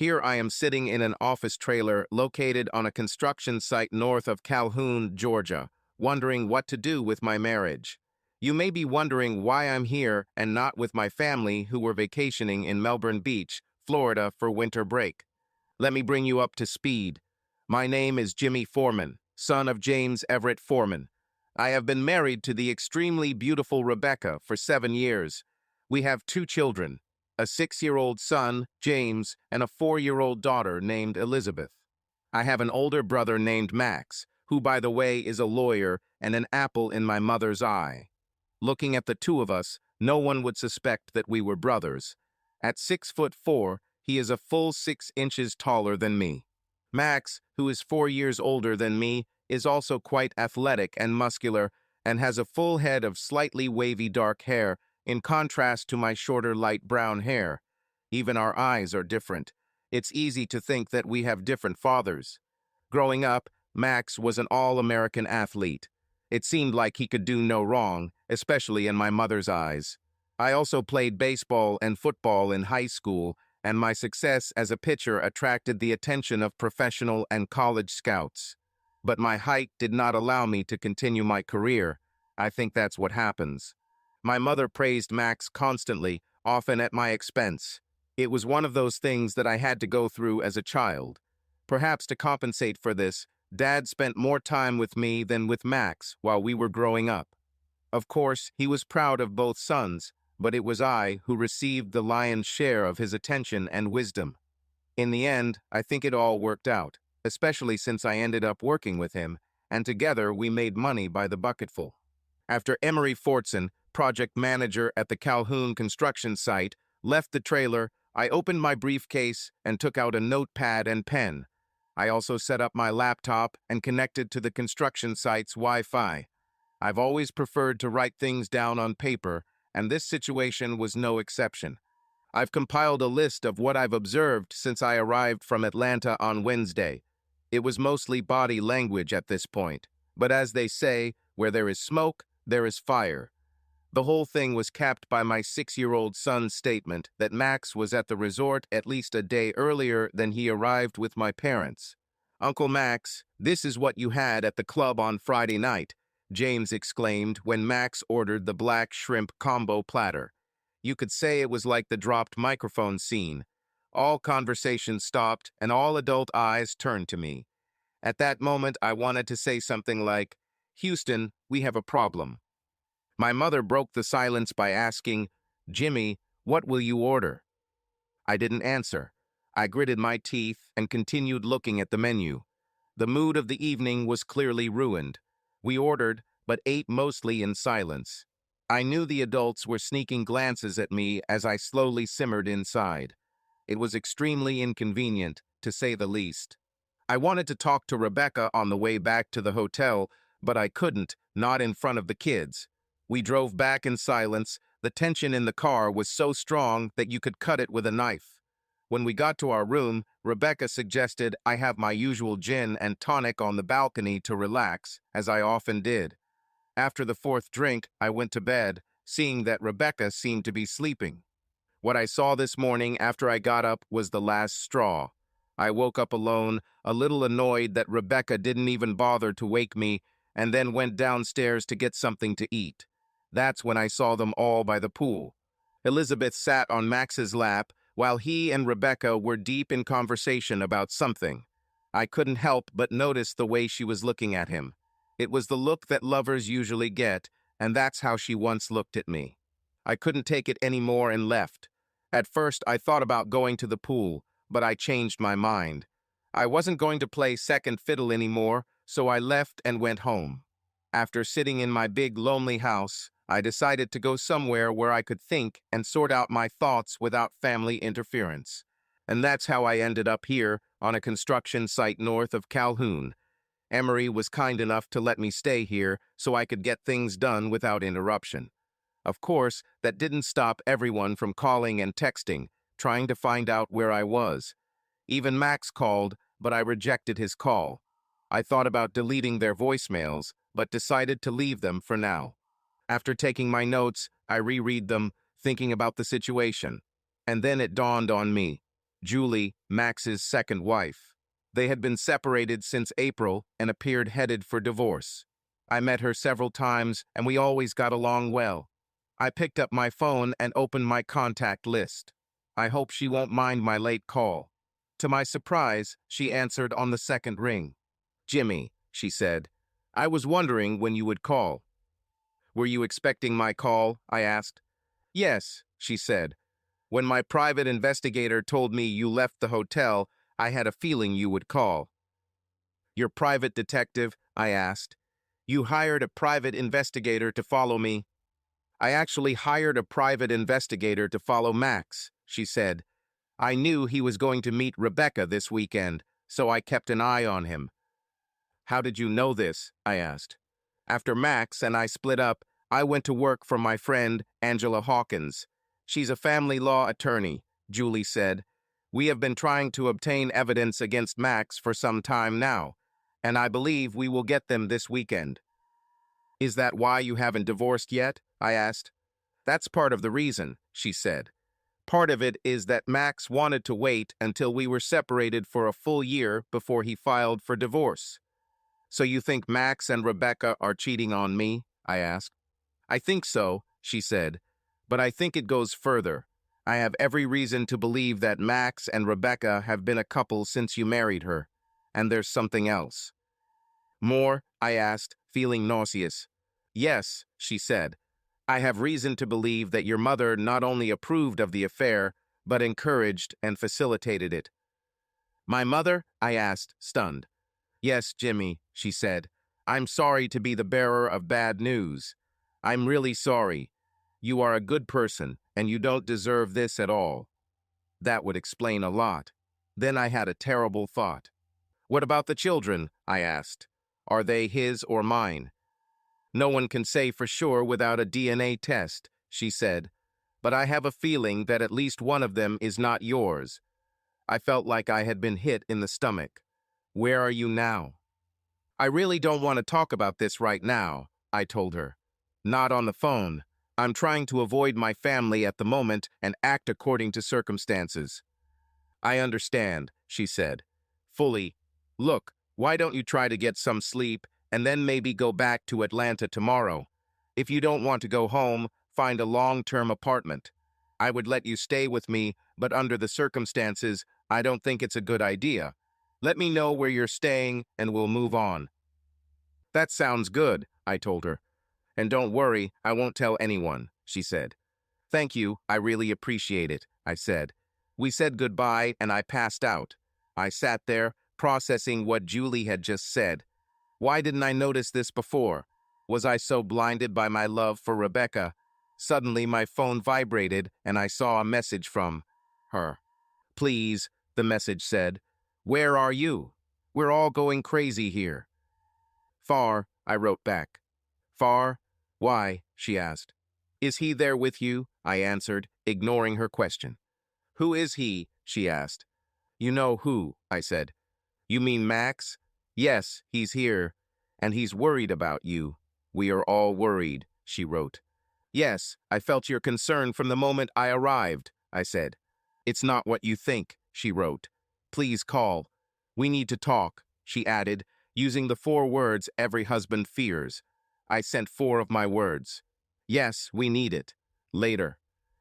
Here I am sitting in an office trailer located on a construction site north of Calhoun, Georgia, wondering what to do with my marriage. You may be wondering why I'm here and not with my family who were vacationing in Melbourne Beach, Florida for winter break. Let me bring you up to speed. My name is Jimmy Foreman, son of James Everett Foreman. I have been married to the extremely beautiful Rebecca for 7 years. We have 2 children, a 6-year-old son, James, and a 4-year-old daughter named Elizabeth. I have an older brother named Max, who, by the way, is a lawyer and an apple in my mother's eye. Looking at the two of us, no one would suspect that we were brothers. At 6'4", he is a full 6 inches taller than me. Max, who is 4 years older than me, is also quite athletic and muscular and has a full head of slightly wavy dark hair, in contrast to my shorter light brown hair. Even our eyes are different. It's easy to think that we have different fathers. Growing up, Max was an all-American athlete. It seemed like he could do no wrong, especially in my mother's eyes. I also played baseball and football in high school, and my success as a pitcher attracted the attention of professional and college scouts. But my height did not allow me to continue my career. I think that's what happens. My mother praised Max constantly, often at my expense. It was one of those things that I had to go through as a child. Perhaps to compensate for this, Dad spent more time with me than with Max while we were growing up. Of course, he was proud of both sons, but it was I who received the lion's share of his attention and wisdom. In the end, I think it all worked out, especially since I ended up working with him, and together we made money by the bucketful. After Emery Fortson, project manager at the Calhoun construction site, left the trailer, I opened my briefcase and took out a notepad and pen. I also set up my laptop and connected to the construction site's Wi-Fi. I've always preferred to write things down on paper, and this situation was no exception. I've compiled a list of what I've observed since I arrived from Atlanta on Wednesday. It was mostly body language at this point, but as they say, where there is smoke, there is fire. The whole thing was capped by my 6-year-old son's statement that Max was at the resort at least a day earlier than he arrived with my parents. "Uncle Max, this is what you had at the club on Friday night," James exclaimed when Max ordered the black shrimp combo platter. You could say it was like the dropped microphone scene. All conversation stopped and all adult eyes turned to me. At that moment, I wanted to say something like, "Houston, we have a problem." My mother broke the silence by asking, "Jimmy, what will you order?" I didn't answer. I gritted my teeth and continued looking at the menu. The mood of the evening was clearly ruined. We ordered, but ate mostly in silence. I knew the adults were sneaking glances at me as I slowly simmered inside. It was extremely inconvenient, to say the least. I wanted to talk to Rebecca on the way back to the hotel, but I couldn't, not in front of the kids. We drove back in silence. The tension in the car was so strong that you could cut it with a knife. When we got to our room, Rebecca suggested I have my usual gin and tonic on the balcony to relax, as I often did. After the 4th drink, I went to bed, seeing that Rebecca seemed to be sleeping. What I saw this morning after I got up was the last straw. I woke up alone, a little annoyed that Rebecca didn't even bother to wake me, and then went downstairs to get something to eat. That's when I saw them all by the pool. Elizabeth sat on Max's lap, while he and Rebecca were deep in conversation about something. I couldn't help but notice the way she was looking at him. It was the look that lovers usually get, and that's how she once looked at me. I couldn't take it anymore and left. At first, I thought about going to the pool, but I changed my mind. I wasn't going to play second fiddle anymore, so I left and went home. After sitting in my big, lonely house, I decided to go somewhere where I could think and sort out my thoughts without family interference. And that's how I ended up here on a construction site north of Calhoun. Emery was kind enough to let me stay here so I could get things done without interruption. Of course, that didn't stop everyone from calling and texting, trying to find out where I was. Even Max called, but I rejected his call. I thought about deleting their voicemails, but decided to leave them for now. After taking my notes, I reread them, thinking about the situation. And then it dawned on me. Julie, Max's second wife. They had been separated since April and appeared headed for divorce. I met her several times and we always got along well. I picked up my phone and opened my contact list. I hope she won't mind my late call. To my surprise, she answered on the second ring. Jimmy, she said, I was wondering when you would call. Were you expecting my call? I asked. Yes, she said. When my private investigator told me you left the hotel, I had a feeling you would call. Your private detective? I asked. You hired a private investigator to follow me? I actually hired a private investigator to follow Max, she said. I knew he was going to meet Rebecca this weekend, so I kept an eye on him. How did you know this? I asked. After Max and I split up, I went to work for my friend, Angela Hawkins. She's a family law attorney, Julie said. We have been trying to obtain evidence against Max for some time now, and I believe we will get them this weekend. Is that why you haven't divorced yet? I asked. That's part of the reason, she said. Part of it is that Max wanted to wait until we were separated for a full year before he filed for divorce. So you think Max and Rebecca are cheating on me? I asked. I think so, she said, but I think it goes further. I have every reason to believe that Max and Rebecca have been a couple since you married her, and there's something else. More? I asked, feeling nauseous. Yes, she said. I have reason to believe that your mother not only approved of the affair, but encouraged and facilitated it. My mother? I asked, stunned. Yes, Jimmy, she said. I'm sorry to be the bearer of bad news. I'm really sorry. You are a good person, and you don't deserve this at all. That would explain a lot. Then I had a terrible thought. What about the children? I asked. Are they his or mine? No one can say for sure without a DNA test, she said. But I have a feeling that at least one of them is not yours. I felt like I had been hit in the stomach. Where are you now? I really don't want to talk about this right now, I told her. Not on the phone. I'm trying to avoid my family at the moment and act according to circumstances. I understand, she said. Fully. Look, why don't you try to get some sleep and then maybe go back to Atlanta tomorrow? If you don't want to go home, find a long-term apartment. I would let you stay with me, but under the circumstances, I don't think it's a good idea. Let me know where you're staying and we'll move on. That sounds good, I told her. And don't worry, I won't tell anyone, she said. Thank you, I really appreciate it, I said. We said goodbye and I passed out. I sat there, processing what Julie had just said. Why didn't I notice this before? Was I so blinded by my love for Rebecca? Suddenly my phone vibrated and I saw a message from her. Please, the message said. Where are you? We're all going crazy here. Far, I wrote back. Far? Why? She asked. Is he there with you? I answered, ignoring her question. Who is he? She asked. You know who, I said. You mean Max? Yes, he's here. And he's worried about you. We are all worried, she wrote. Yes, I felt your concern from the moment I arrived, I said. It's not what you think, she wrote. Please call. We need to talk, she added, using the 4 words every husband fears. I sent 4 of my words. Yes, we need it. Later.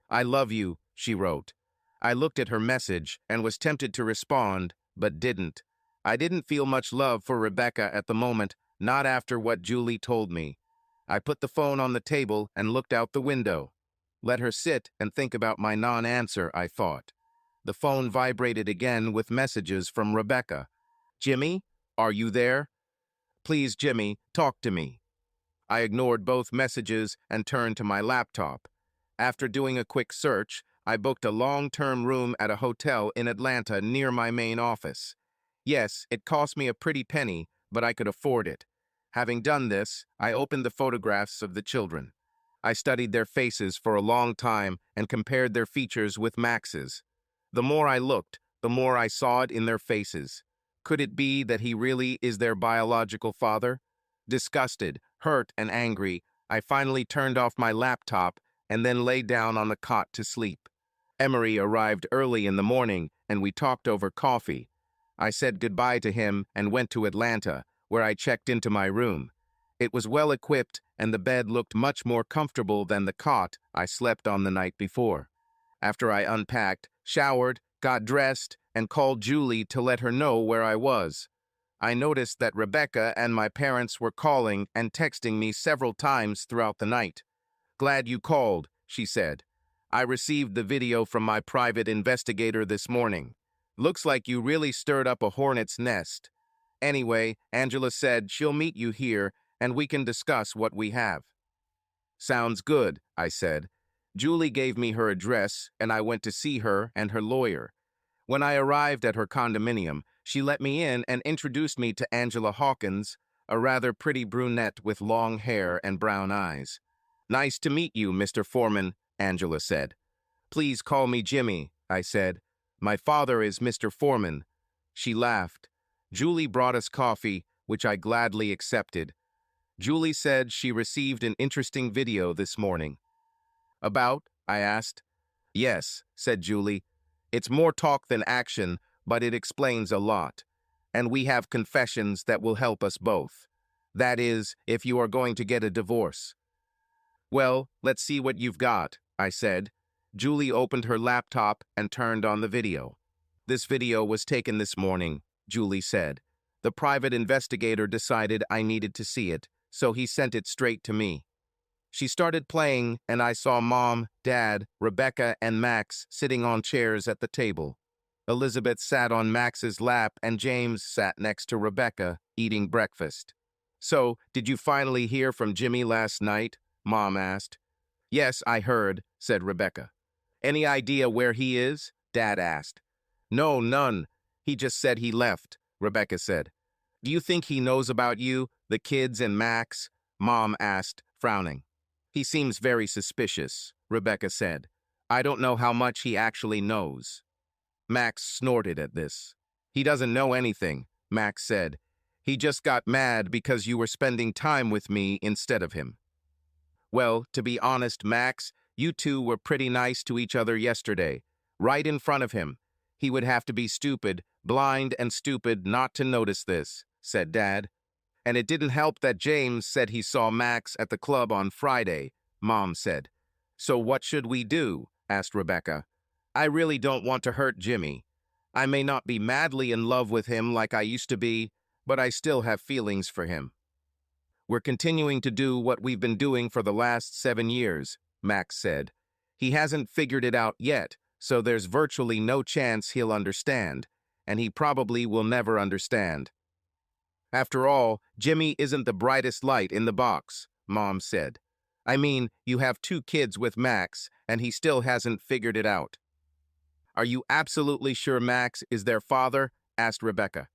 I love you, she wrote. I looked at her message and was tempted to respond, but didn't. I didn't feel much love for Rebecca at the moment, not after what Julie told me. I put the phone on the table and looked out the window. Let her sit and think about my non-answer, I thought. The phone vibrated again with messages from Rebecca. Jimmy, are you there? Please, Jimmy, talk to me. I ignored both messages and turned to my laptop. After doing a quick search, I booked a long-term room at a hotel in Atlanta near my main office. Yes, it cost me a pretty penny, but I could afford it. Having done this, I opened the photographs of the children. I studied their faces for a long time and compared their features with Max's. The more I looked, the more I saw it in their faces. Could it be that he really is their biological father? Disgusted, hurt, and angry, I finally turned off my laptop and then lay down on the cot to sleep. Emery arrived early in the morning and we talked over coffee. I said goodbye to him and went to Atlanta, where I checked into my room. It was well equipped, and the bed looked much more comfortable than the cot I slept on the night before. After I unpacked, showered, got dressed, and called Julie to let her know where I was, I noticed that Rebecca and my parents were calling and texting me several times throughout the night. "Glad you called," she said. "I received the video from my private investigator this morning. Looks like you really stirred up a hornet's nest. Anyway, Angela said she'll meet you here and we can discuss what we have." "Sounds good," I said. Julie gave me her address and I went to see her and her lawyer. When I arrived at her condominium, she let me in and introduced me to Angela Hawkins, a rather pretty brunette with long hair and brown eyes. "Nice to meet you, Mr. Foreman," Angela said. "Please call me Jimmy," I said. "My father is Mr. Foreman." She laughed. Julie brought us coffee, which I gladly accepted. Julie said she received an interesting video this morning. "About?" I asked. "Yes," said Julie. "It's more talk than action, but it explains a lot. And we have confessions that will help us both. That is, if you are going to get a divorce." "Well, let's see what you've got," I said. Julie opened her laptop and turned on the video. "This video was taken this morning," Julie said. "The private investigator decided I needed to see it, so he sent it straight to me." She started playing, and I saw Mom, Dad, Rebecca, and Max sitting on chairs at the table. Elizabeth sat on Max's lap, and James sat next to Rebecca, eating breakfast. "So, did you finally hear from Jimmy last night?" Mom asked. "Yes, I heard," said Rebecca. "Any idea where he is?" Dad asked. "No, none. He just said he left," Rebecca said. "Do you think he knows about you, the kids, and Max?" Mom asked, frowning. "He seems very suspicious," Rebecca said. "I don't know how much he actually knows." Max snorted at this. "He doesn't know anything," Max said. "He just got mad because you were spending time with me instead of him." "Well, to be honest, Max, you two were pretty nice to each other yesterday, right in front of him. He would have to be stupid, blind and stupid not to notice this," said Dad. "And it didn't help that James said he saw Max at the club on Friday," Mom said. "So what should we do?" asked Rebecca. "I really don't want to hurt Jimmy. I may not be madly in love with him like I used to be, but I still have feelings for him." "We're continuing to do what we've been doing for the last 7 years," Max said. "He hasn't figured it out yet, so there's virtually no chance he'll understand, and he probably will never understand." "After all, Jimmy isn't the brightest light in the box," Mom said. "I mean, you have 2 kids with Max, and he still hasn't figured it out." "Are you absolutely sure Max is their father?" asked Rebecca.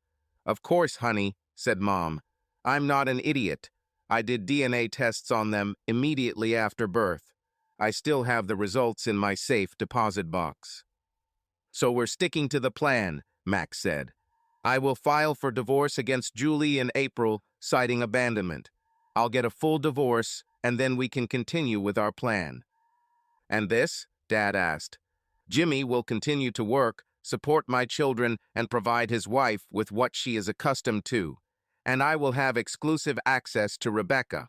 "Of course, honey," said Mom. "I'm not an idiot. I did DNA tests on them immediately after birth. I still have the results in my safe deposit box." "So we're sticking to the plan," Max said. "I will file for divorce against Julie in April, citing abandonment. I'll get a full divorce, and then we can continue with our plan." "And this?" Dad asked. "Jimmy will continue to work, support my children, and provide his wife with what she is accustomed to. And I will have exclusive access to Rebecca.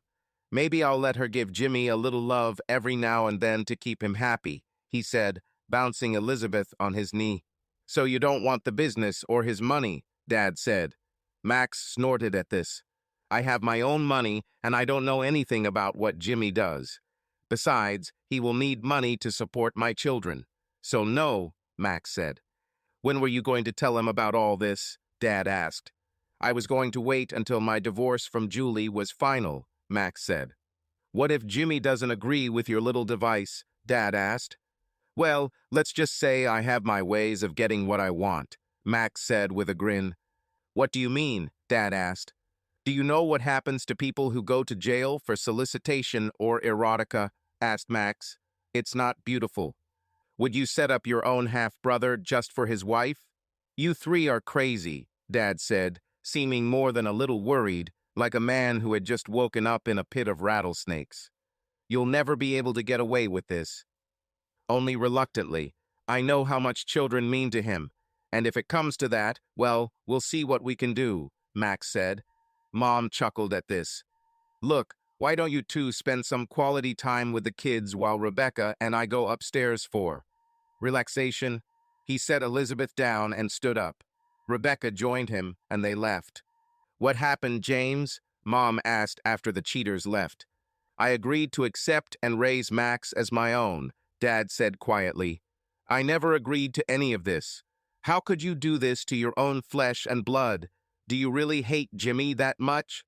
Maybe I'll let her give Jimmy a little love every now and then to keep him happy," he said, bouncing Elizabeth on his knee. "So you don't want the business or his money?" Dad said. Max snorted at this. "I have my own money, and I don't know anything about what Jimmy does. Besides, he will need money to support my children. So no," Max said. "When were you going to tell him about all this?" Dad asked. "I was going to wait until my divorce from Julie was final," Max said. "What if Jimmy doesn't agree with your little device?" Dad asked. "Well, let's just say I have my ways of getting what I want," Max said with a grin. "What do you mean?" Dad asked. "Do you know what happens to people who go to jail for solicitation or erotica?" asked Max. "It's not beautiful. Would you set up your own half-brother just for his wife?" "You 3 are crazy," Dad said, seeming more than a little worried, like a man who had just woken up in a pit of rattlesnakes. "You'll never be able to get away with this." "Only reluctantly. I know how much children mean to him. And if it comes to that, well, we'll see what we can do, Max said. Mom chuckled at this. Look, why don't you two spend some quality time with the kids while Rebecca and I go upstairs for relaxation? He set Elizabeth down and stood up. Rebecca joined him, and they left. What happened, James? Mom asked after the cheaters left. I agreed to accept and raise Max as my own, Dad said quietly. I never agreed to any of this. How could you do this to your own flesh and blood? Do you really hate Jimmy that much?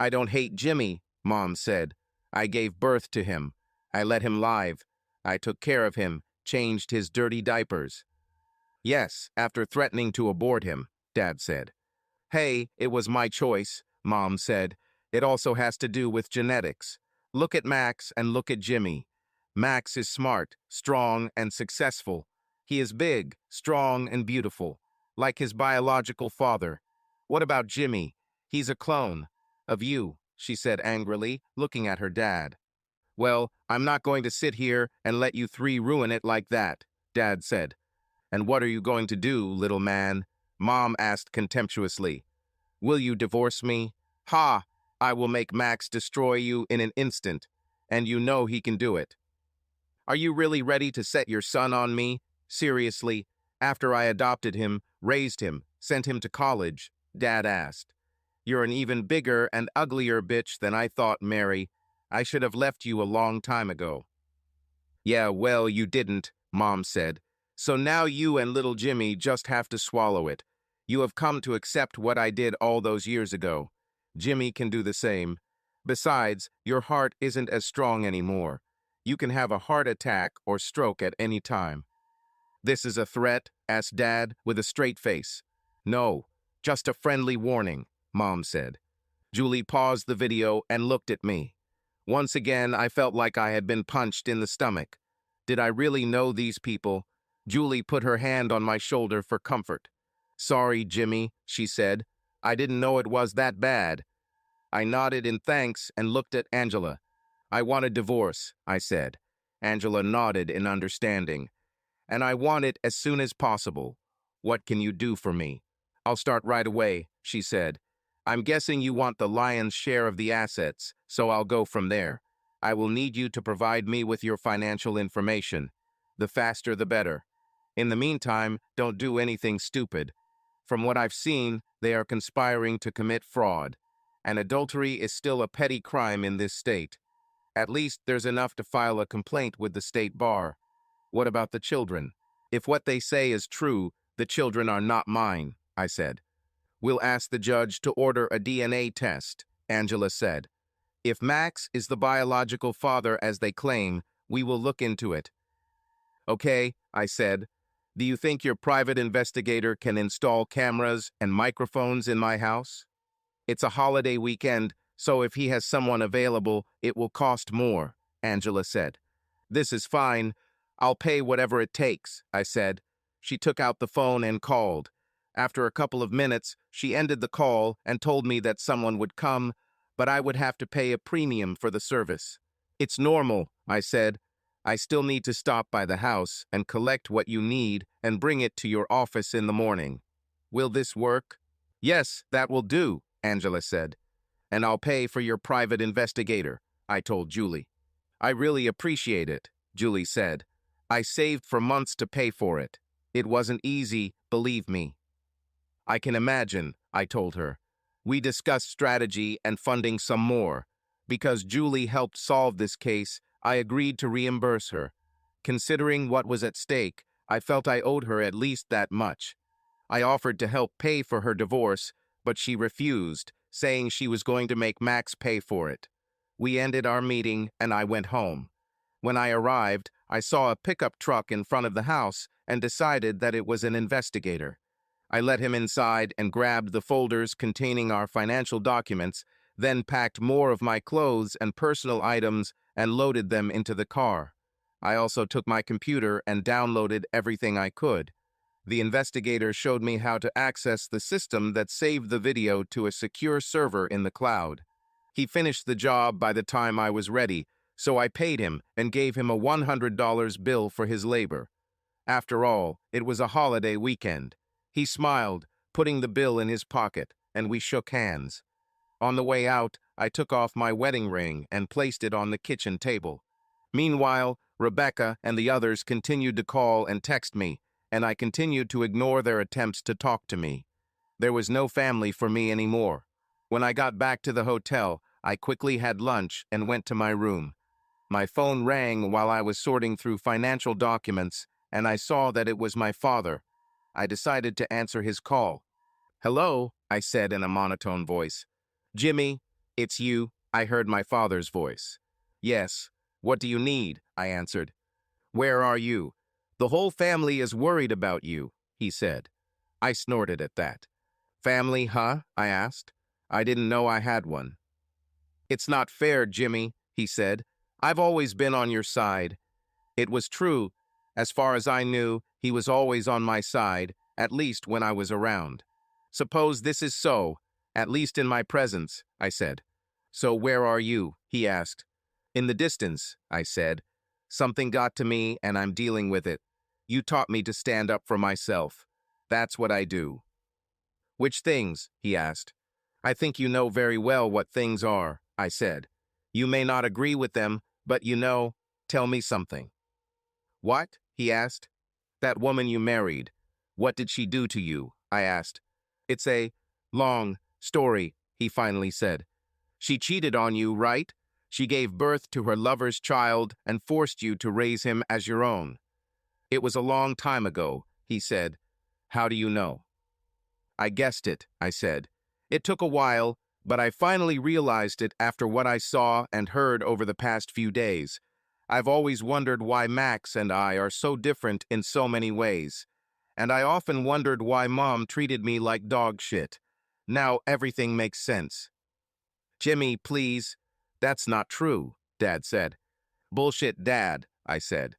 I don't hate Jimmy, Mom said. I gave birth to him. I let him live. I took care of him, changed his dirty diapers. Yes, after threatening to abort him, Dad said. Hey, it was my choice, Mom said. It also has to do with genetics. Look at Max and look at Jimmy. Max is smart, strong, and successful. He is big, strong, and beautiful, like his biological father. What about Jimmy? He's a clone. Of you, she said angrily, looking at her dad. Well, I'm not going to sit here and let you three ruin it like that, Dad said. And what are you going to do, little man? Mom asked contemptuously. Will you divorce me? Ha! I will make Max destroy you in an instant, and you know he can do it. Are you really ready to set your son on me? Seriously, after I adopted him, raised him, sent him to college, Dad asked. You're an even bigger and uglier bitch than I thought, Mary. I should have left you a long time ago. Yeah, well, you didn't, Mom said. So now you and little Jimmy just have to swallow it. You have come to accept what I did all those years ago. Jimmy can do the same. Besides, your heart isn't as strong anymore. You can have a heart attack or stroke at any time. This is a threat? Asked Dad with a straight face. No, just a friendly warning, Mom said. Julie paused the video and looked at me. Once again, I felt like I had been punched in the stomach. Did I really know these people? Julie put her hand on my shoulder for comfort. Sorry, Jimmy, she said. I didn't know it was that bad. I nodded in thanks and looked at Angela. I want a divorce, I said. Angela nodded in understanding. And I want it as soon as possible. What can you do for me? I'll start right away, she said. I'm guessing you want the lion's share of the assets, so I'll go from there. I will need you to provide me with your financial information. The faster the better. In the meantime, don't do anything stupid. From what I've seen, they are conspiring to commit fraud. And adultery is still a petty crime in this state. At least there's enough to file a complaint with the state bar. What about the children? If what they say is true, the children are not mine, I said. We'll ask the judge to order a DNA test, Angela said. If Max is the biological father as they claim, we will look into it. Okay, I said. Do you think your private investigator can install cameras and microphones in my house? It's a holiday weekend, so if he has someone available, it will cost more, Angela said. This is fine. I'll pay whatever it takes, I said. She took out the phone and called. After a couple of minutes, she ended the call and told me that someone would come, but I would have to pay a premium for the service. It's normal, I said. I still need to stop by the house and collect what you need and bring it to your office in the morning. Will this work? Yes, that will do, Angela said. And I'll pay for your private investigator, I told Julie. I really appreciate it, Julie said. I saved for months to pay for it. It wasn't easy, believe me. I can imagine, I told her. We discussed strategy and funding some more. Because Julie helped solve this case, I agreed to reimburse her. Considering what was at stake, I felt I owed her at least that much. I offered to help pay for her divorce, but she refused, saying she was going to make Max pay for it. We ended our meeting, and I went home. When I arrived, I saw a pickup truck in front of the house and decided that it was an investigator. I let him inside and grabbed the folders containing our financial documents, then packed more of my clothes and personal items and loaded them into the car. I also took my computer and downloaded everything I could. The investigator showed me how to access the system that saved the video to a secure server in the cloud. He finished the job by the time I was ready, so I paid him and gave him a $100 bill for his labor. After all, it was a holiday weekend. He smiled, putting the bill in his pocket, and we shook hands. On the way out, I took off my wedding ring and placed it on the kitchen table. Meanwhile, Rebecca and the others continued to call and text me, and I continued to ignore their attempts to talk to me. There was no family for me anymore. When I got back to the hotel, I quickly had lunch and went to my room. My phone rang while I was sorting through financial documents, and I saw that it was my father. I decided to answer his call. "Hello," I said in a monotone voice. "Jimmy, it's you," I heard my father's voice. "Yes. What do you need?" I answered. "Where are you? The whole family is worried about you," he said. I snorted at that. "Family, huh?" I asked. I didn't know I had one. "It's not fair, Jimmy," he said. "I've always been on your side." It was true. As far as I knew, he was always on my side, at least when I was around. "Suppose this is so, at least in my presence," I said. "So where are you?" he asked. "In the distance," I said. "Something got to me and I'm dealing with it. You taught me to stand up for myself. That's what I do." "Which things?" he asked. "I think you know very well what things are," I said. "You may not agree with them, but tell me something." "What?" he asked. "That woman you married. What did she do to you?" I asked. "It's a long story," he finally said. "She cheated on you, right? She gave birth to her lover's child and forced you to raise him as your own." "It was a long time ago," he said. "How do you know?" "I guessed it," I said. "It took a while, but I finally realized it after what I saw and heard over the past few days. I've always wondered why Max and I are so different in so many ways. And I often wondered why Mom treated me like dog shit. Now everything makes sense." "Jimmy, please." "That's not true," Dad said. "Bullshit, Dad," I said.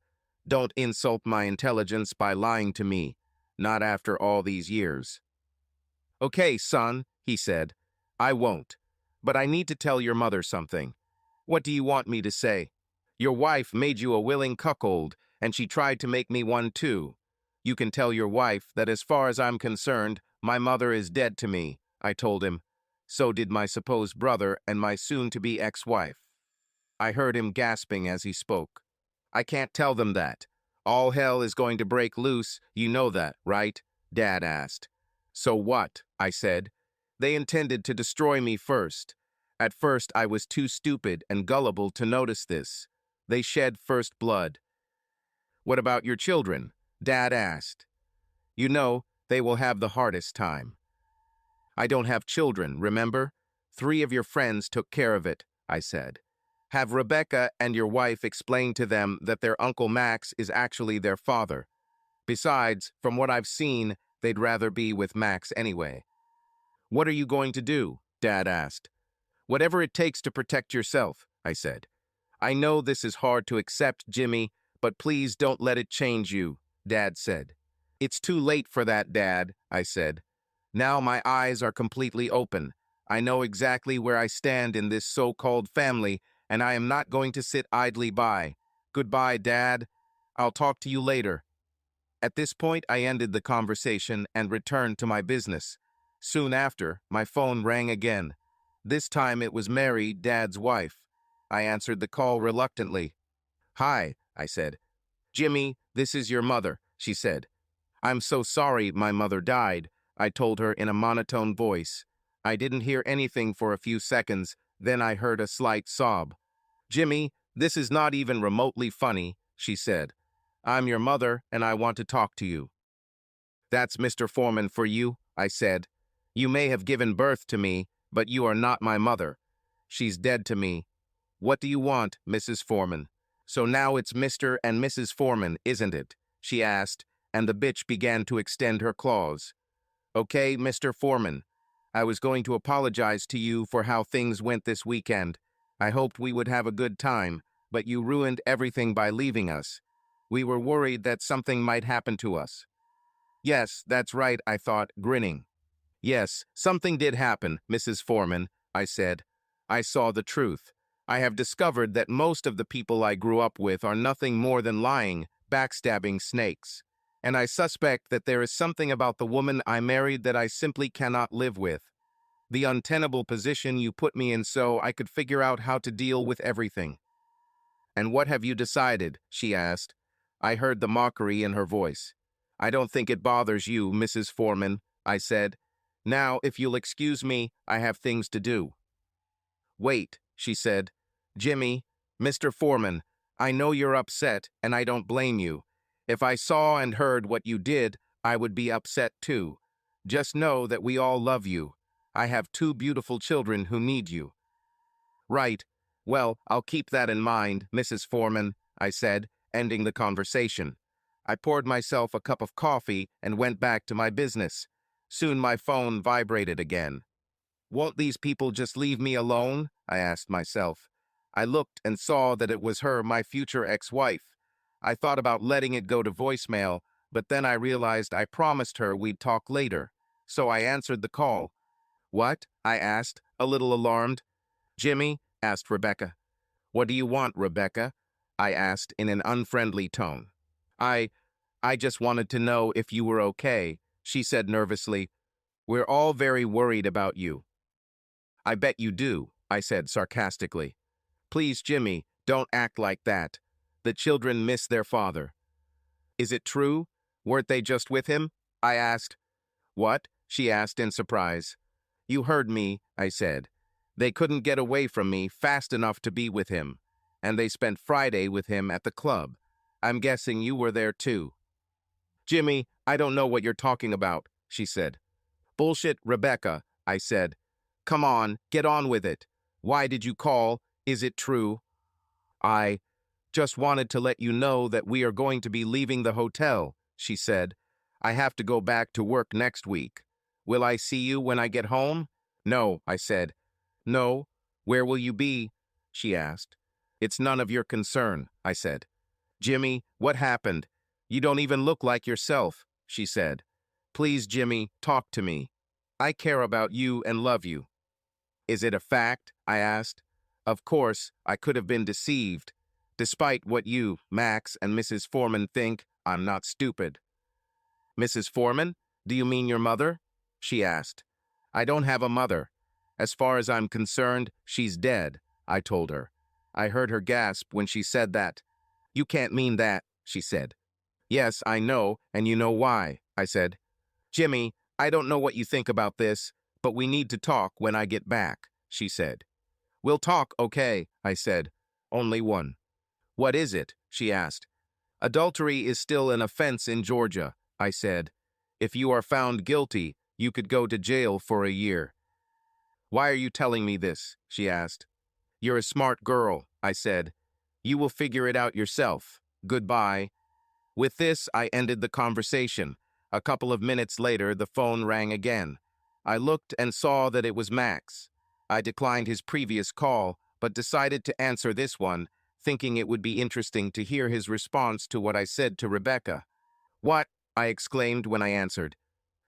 "Don't insult my intelligence by lying to me. Not after all these years." "Okay, son," he said. "I won't. But I need to tell your mother something." "What do you want me to say?" "Your wife made you a willing cuckold, and she tried to make me one too. You can tell your wife that as far as I'm concerned, my mother is dead to me," I told him. So did my supposed brother and my soon-to-be ex-wife. I heard him gasping as he spoke. "I can't tell them that. All hell is going to break loose, you know that, right?" Dad asked. "So what?" I said. "They intended to destroy me first. At first I was too stupid and gullible to notice this. They shed first blood." "What about your children?" Dad asked. "You know, they will have the hardest time." "I don't have children, remember? 3 of your friends took care of it," I said. "Have Rebecca and your wife explain to them that their Uncle Max is actually their father. Besides, from what I've seen, they'd rather be with Max anyway." "What are you going to do?" Dad asked. "Whatever it takes to protect yourself," I said. "I know this is hard to accept, Jimmy, but please don't let it change you," Dad said. "It's too late for that, Dad," I said. "Now my eyes are completely open. I know exactly where I stand in this so-called family, and I am not going to sit idly by. Goodbye, Dad. I'll talk to you later." At this point, I ended the conversation and returned to my business. Soon after, my phone rang again. This time it was Mary, Dad's wife. I answered the call reluctantly. "Hi," I said. "Jimmy, this is your mother," she said. "I'm so sorry my mother died," I told her in a monotone voice. I didn't hear anything for a few seconds, then I heard a slight sob. "Jimmy, this is not even remotely funny," she said. "I'm your mother, and I want to talk to you." "That's Mr. Foreman for you," I said. "You may have given birth to me, but you are not my mother. She's dead to me. What do you want, Mrs. Foreman?" "So now it's Mr. and Mrs. Foreman, isn't it?" she asked, and the bitch began to extend her claws. "Okay, Mr. Foreman. I was going to apologize to you for how things went this weekend. I hoped we would have a good time, but you ruined everything by leaving us. We were worried that something might happen to us." "Yes, that's right," I thought, grinning. "Yes, something did happen, Mrs. Foreman," I said. "I saw the truth. I have discovered that most of the people I grew up with are nothing more than lying, backstabbing snakes. And I suspect that there is something about the woman I married that I simply cannot live with. The untenable position you put me in so I could figure out how to deal with everything. And what have you decided? She asked. I heard the mockery in her voice. I don't think it bothers you, Mrs. Foreman, I said. Now, if you'll excuse me, I have things to do. Wait, she said. Jimmy, Mr. Foreman, I know you're upset, and I don't blame you. If I saw and heard what you did, I would be upset too. Just know that we all love you. I have 2 beautiful children who need you. Right. Well, I'll keep that in mind, Mrs. Foreman, I said, ending the conversation. I poured myself a cup of coffee and went back to my business. Soon my phone vibrated again. Won't these people just leave me alone? I asked myself. I looked and saw that it was her, my future ex-wife. I thought about letting it go to voicemail, but then I realized I promised her we'd talk later. So I answered the call. What? I asked, a little alarmed. Jimmy? Asked Rebecca. What do you want, Rebecca? I asked in an unfriendly tone. I just wanted to know if you were okay, she said nervously. We're all very worried about you. I bet you do, I said sarcastically. Please, Jimmy, don't act like that. The children miss their father. Is it true? Weren't they just with him? I asked. What? She asked in surprise. You heard me, I said. They couldn't get away from me fast enough to be with him, and they spent Friday with him at the club. I'm guessing you were there too. Jimmy, I don't know what you're talking about, she said. Bullshit, Rebecca, I said. Come on, get on with it. Why did you call? Is it true? I just wanted to let you know that we are going to be leaving the hotel, she said. I have to go back to work next week. Will I see you when I get home? No, I said. No? Where will you be? She asked. It's none of your concern, I said. Jimmy, what happened? You don't even look like yourself, she said. Please, Jimmy, talk to me. I care about you and love you. Is it a fact? I asked. Of course, I could have been deceived. Despite what you, Max, and Mrs. Foreman think, I'm not stupid. Mrs. Foreman? Do you mean your mother? She asked. I don't have a mother. As far as I'm concerned, she's dead, I told her. I heard her gasp when she said that. You can't mean that, she said. Yes, I know, and you know why, I said. Jimmy, I don't know what you think about this, but we need to talk when I get back, she said. We'll talk, okay, I said. Only one. What is it? She asked. Adultery is still an offense in Georgia, I said. If you are found guilty, you could go to jail for a year. Why are you telling me this? She asked. You're a smart girl, I said. You will figure it out yourself. Goodbye. With this, I ended the conversation. A couple of minutes later, the phone rang again. I looked and saw that it was Max. I declined his previous call, but decided to answer this one, thinking it would be interesting to hear his response to what I said to Rebecca. What? I exclaimed when I answered.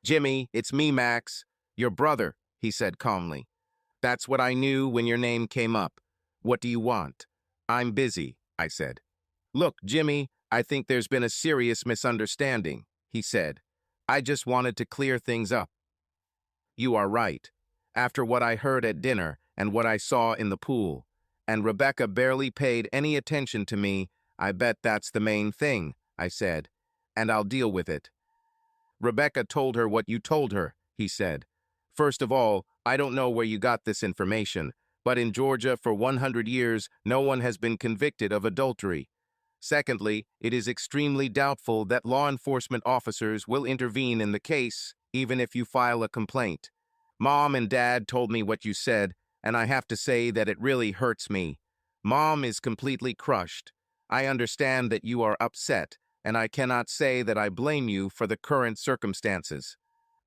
Jimmy, it's me, Max. Your brother, he said calmly. That's what I knew when your name came up. What do you want? I'm busy, I said. Look, Jimmy, I think there's been a serious misunderstanding, he said. I just wanted to clear things up. You are right. After what I heard at dinner and what I saw in the pool, and Rebecca barely paid any attention to me, I bet that's the main thing, I said, and I'll deal with it. Rebecca told her what you told her, he said. First of all, I don't know where you got this information, but in Georgia for 100 years, no one has been convicted of adultery. Secondly, it is extremely doubtful that law enforcement officers will intervene in the case, even if you file a complaint. Mom and Dad told me what you said, and I have to say that it really hurts me. Mom is completely crushed. I understand that you are upset, and I cannot say that I blame you for the current circumstances.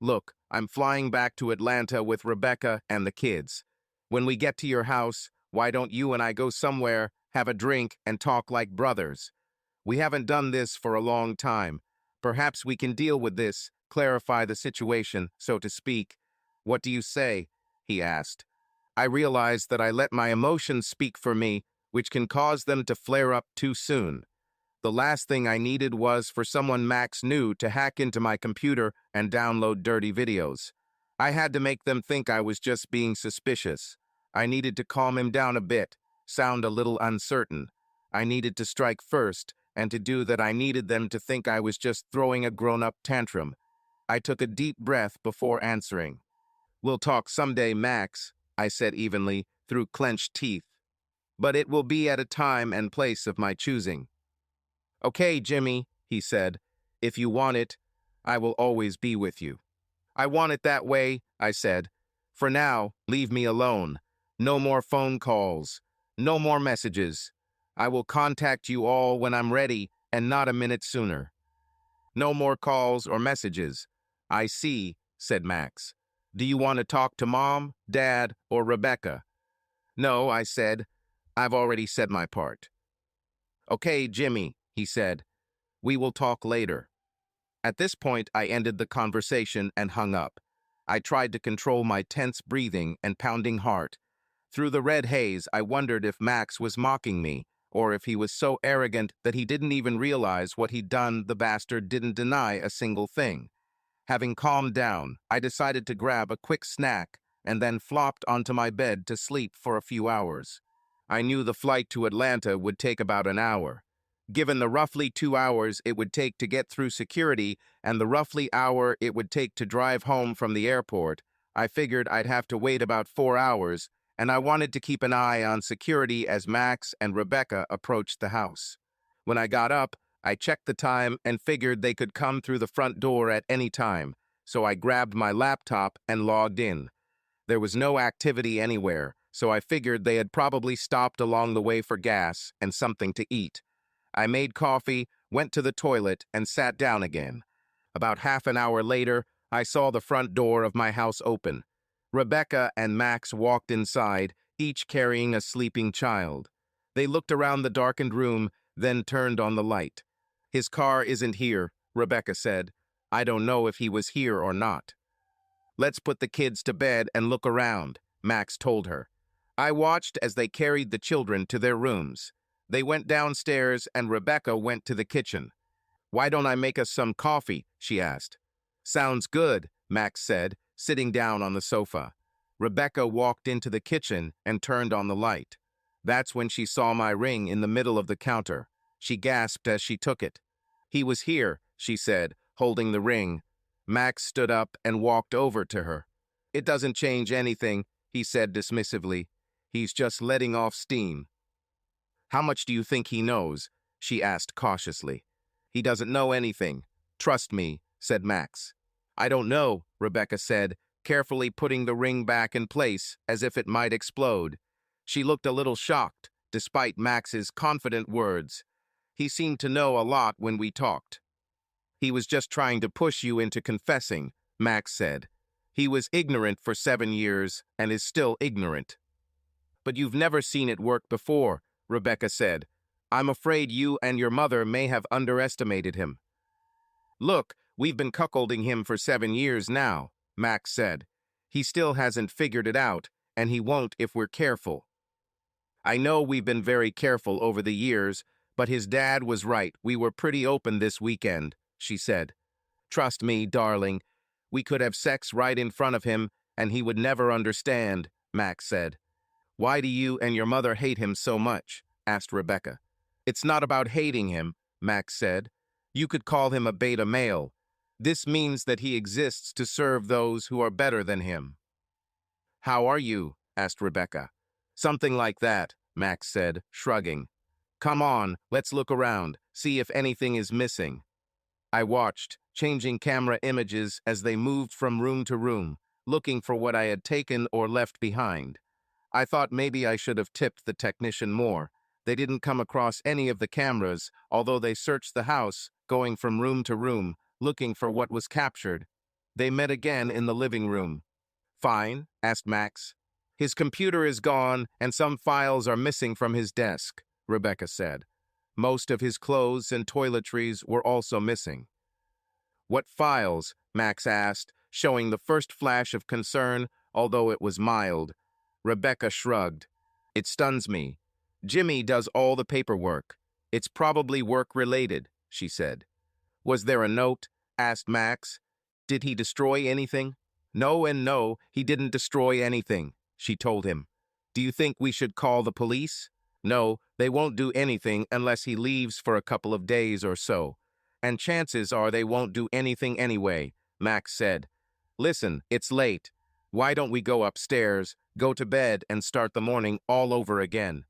Look, I'm flying back to Atlanta with Rebecca and the kids. When we get to your house, why don't you and I go somewhere, have a drink, and talk like brothers? We haven't done this for a long time. Perhaps we can deal with this, clarify the situation, so to speak. What do you say? He asked. I realized that I let my emotions speak for me, which can cause them to flare up too soon. The last thing I needed was for someone Max knew to hack into my computer and download dirty videos. I had to make them think I was just being suspicious. I needed to calm him down a bit, sound a little uncertain. I needed to strike first, and to do that I needed them to think I was just throwing a grown-up tantrum. I took a deep breath before answering. "We'll talk someday, Max," I said evenly, through clenched teeth. "But it will be at a time and place of my choosing." "Okay, Jimmy," he said. "If you want it, I will always be with you." "I want it that way," I said. "For now, leave me alone. No more phone calls. No more messages. I will contact you all when I'm ready and not a minute sooner." "No more calls or messages. I see," said Max. "Do you want to talk to Mom, Dad, or Rebecca?" "No," I said. "I've already said my part." "Okay, Jimmy," he said. "We will talk later." At this point, I ended the conversation and hung up. I tried to control my tense breathing and pounding heart. Through the red haze, I wondered if Max was mocking me, or if he was so arrogant that he didn't even realize what he'd done. The bastard didn't deny a single thing. Having calmed down, I decided to grab a quick snack and then flopped onto my bed to sleep for a few hours. I knew the flight to Atlanta would take about an hour. Given the roughly 2 hours it would take to get through security and the roughly hour it would take to drive home from the airport, I figured I'd have to wait about 4 hours, and I wanted to keep an eye on security as Max and Rebecca approached the house. When I got up, I checked the time and figured they could come through the front door at any time, so I grabbed my laptop and logged in. There was no activity anywhere, so I figured they had probably stopped along the way for gas and something to eat. I made coffee, went to the toilet, and sat down again. About half an hour later, I saw the front door of my house open. Rebecca and Max walked inside, each carrying a sleeping child. They looked around the darkened room, then turned on the light. "His car isn't here," Rebecca said. "I don't know if he was here or not." "Let's put the kids to bed and look around," Max told her. I watched as they carried the children to their rooms. They went downstairs and Rebecca went to the kitchen. "Why don't I make us some coffee?" she asked. "Sounds good," Max said, sitting down on the sofa. Rebecca walked into the kitchen and turned on the light. That's when she saw my ring in the middle of the counter. She gasped as she took it. "He was here," she said, holding the ring. Max stood up and walked over to her. "It doesn't change anything," he said dismissively. "He's just letting off steam." "How much do you think he knows?" she asked cautiously. "He doesn't know anything. Trust me," said Max. "I don't know," Rebecca said, carefully putting the ring back in place as if it might explode. She looked a little shocked, despite Max's confident words. "He seemed to know a lot when we talked." "He was just trying to push you into confessing," Max said. "He was ignorant for 7 years and is still ignorant." "But you've never seen it work before," Rebecca said. "I'm afraid you and your mother may have underestimated him." "Look, we've been cuckolding him for 7 years now," Max said. "He still hasn't figured it out, and he won't if we're careful." "I know we've been very careful over the years, but his dad was right. We were pretty open this weekend," she said. "Trust me, darling. We could have sex right in front of him, and he would never understand," Max said. "Why do you and your mother hate him so much?" asked Rebecca. "It's not about hating him," Max said. "You could call him a beta male. This means that he exists to serve those who are better than him." "How are you?" asked Rebecca. "Something like that," Max said, shrugging. "Come on, let's look around, see if anything is missing." I watched, changing camera images as they moved from room to room, looking for what I had taken or left behind. I thought maybe I should have tipped the technician more. They didn't come across any of the cameras, although they searched the house, going from room to room, looking for what was captured. They met again in the living room. "Fine?" asked Max. "His computer is gone, and some files are missing from his desk," Rebecca said. Most of his clothes and toiletries were also missing. "What files?" Max asked, showing the first flash of concern, although it was mild. Rebecca shrugged. "It stuns me. Jimmy does all the paperwork. It's probably work-related, she said. Was there a note? Asked Max. Did he destroy anything? No and no, he didn't destroy anything, she told him. Do you think we should call the police? No, they won't do anything unless he leaves for a couple of days or so. And chances are they won't do anything anyway, Max said. Listen, it's late. Why don't we go upstairs, go to bed, and start the morning all over again?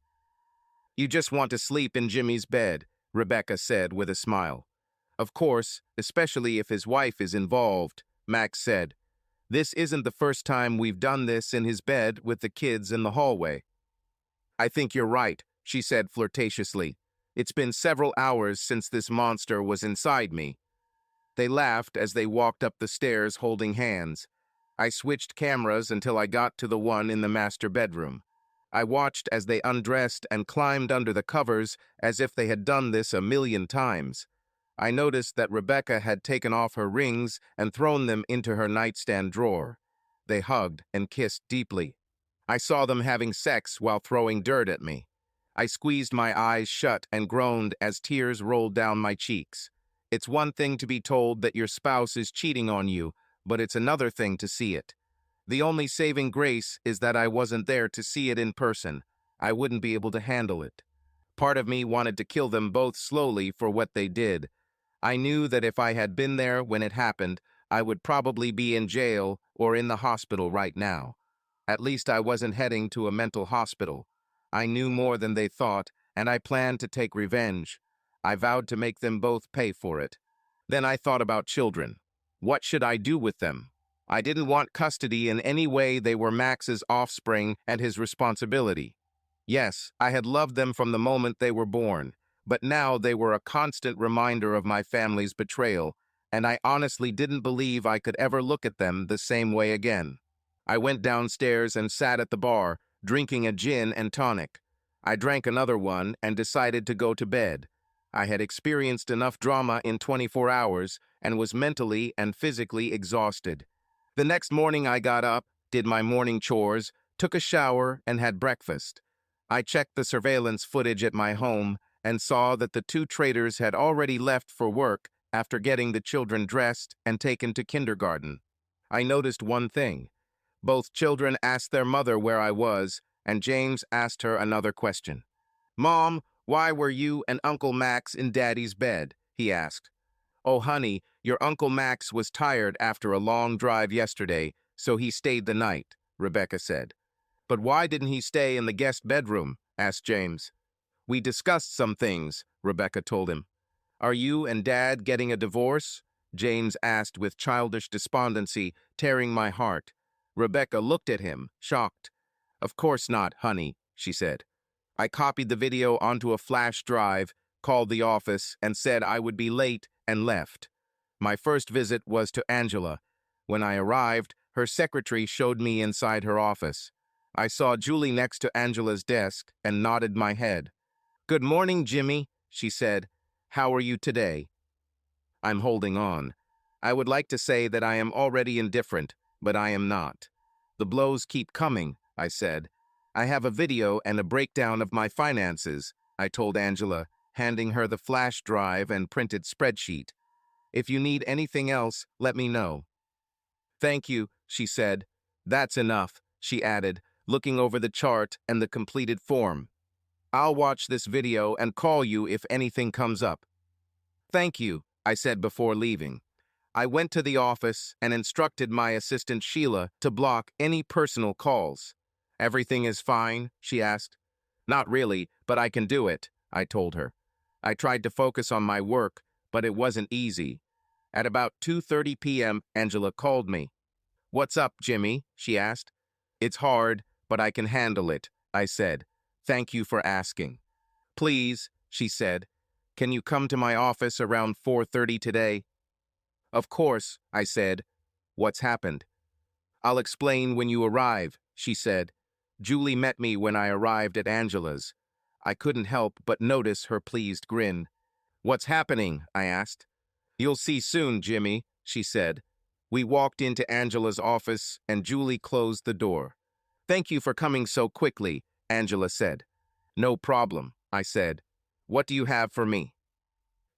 You just want to sleep in Jimmy's bed, Rebecca said with a smile. Of course, especially if his wife is involved, Max said. This isn't the first time we've done this in his bed with the kids in the hallway. I think you're right, she said flirtatiously. It's been several hours since this monster was inside me. They laughed as they walked up the stairs holding hands. I switched cameras until I got to the one in the master bedroom. I watched as they undressed and climbed under the covers as if they had done this 1,000,000 times. I noticed that Rebecca had taken off her rings and thrown them into her nightstand drawer. They hugged and kissed deeply. I saw them having sex while throwing dirt at me. I squeezed my eyes shut and groaned as tears rolled down my cheeks. It's one thing to be told that your spouse is cheating on you, but it's another thing to see it. The only saving grace is that I wasn't there to see it in person. I wouldn't be able to handle it. Part of me wanted to kill them both slowly for what they did. I knew that if I had been there when it happened, I would probably be in jail or in the hospital right now. At least I wasn't heading to a mental hospital. I knew more than they thought, and I planned to take revenge. I vowed to make them both pay for it. Then I thought about children. What should I do with them? I didn't want custody in any way. They were Max's offspring and his responsibility. Yes, I had loved them from the moment they were born, but now they were a constant reminder of my family's betrayal, and I honestly didn't believe I could ever look at them the same way again. I went downstairs and sat at the bar, drinking a gin and tonic. I drank another one and decided to go to bed. I had experienced enough drama in 24 hours and was mentally and physically exhausted. The next morning I got up, did my morning chores, took a shower, and had breakfast. I checked the surveillance footage at my home and saw that the two traitors had already left for work after getting the children dressed and taken to kindergarten. I noticed one thing. Both children asked their mother where I was, and James asked her another question. Mom, why were you and Uncle Max in Daddy's bed? He asked. Oh, honey, your Uncle Max was tired after a long drive yesterday, so he stayed the night, Rebecca said. But why didn't he stay in the guest bedroom? Asked James. We discussed some things, Rebecca told him. Are you and Dad getting a divorce? James asked with childish despondency, tearing my heart. Rebecca looked at him, shocked. Of course not, honey, she said. I copied the video onto a flash drive, called the office, and said I would be late and left. My first visit was to Angela. When I arrived, her secretary showed me inside her office. I saw Julie next to Angela's desk and nodded my head. Good morning, Jimmy, she said. How are you today? I'm holding on. I would like to say that I am already indifferent, but I am not. The blows keep coming, I said. I have a video and a breakdown of my finances, I told Angela, handing her the flash drive and printed spreadsheet. If you need anything else, let me know. Thank you, she said. That's enough, she added, looking over the chart and the completed form. I'll watch this video and call you if anything comes up. Thank you, I said before leaving. I went to the office and instructed my assistant Sheila to block any personal calls. Everything is fine, she asked. Not really, but I can do it, I told her. I tried to focus on my work, but it wasn't easy. At about 2:30 p.m., Angela called me. What's up, Jimmy? She asked. It's hard, but I can handle it, I said. Thank you for asking. Please, she said. Can you come to my office around 4:30 today? Of course, I said. What's happened? I'll explain when you arrive, she said. Julie met me when I arrived at Angela's. I couldn't help but notice her pleased grin. What's happening? I asked. You'll see soon, Jimmy, she said. We walked into Angela's office and Julie closed the door. Thank you for coming so quickly, Angela said. No problem, I said. What do you have for me?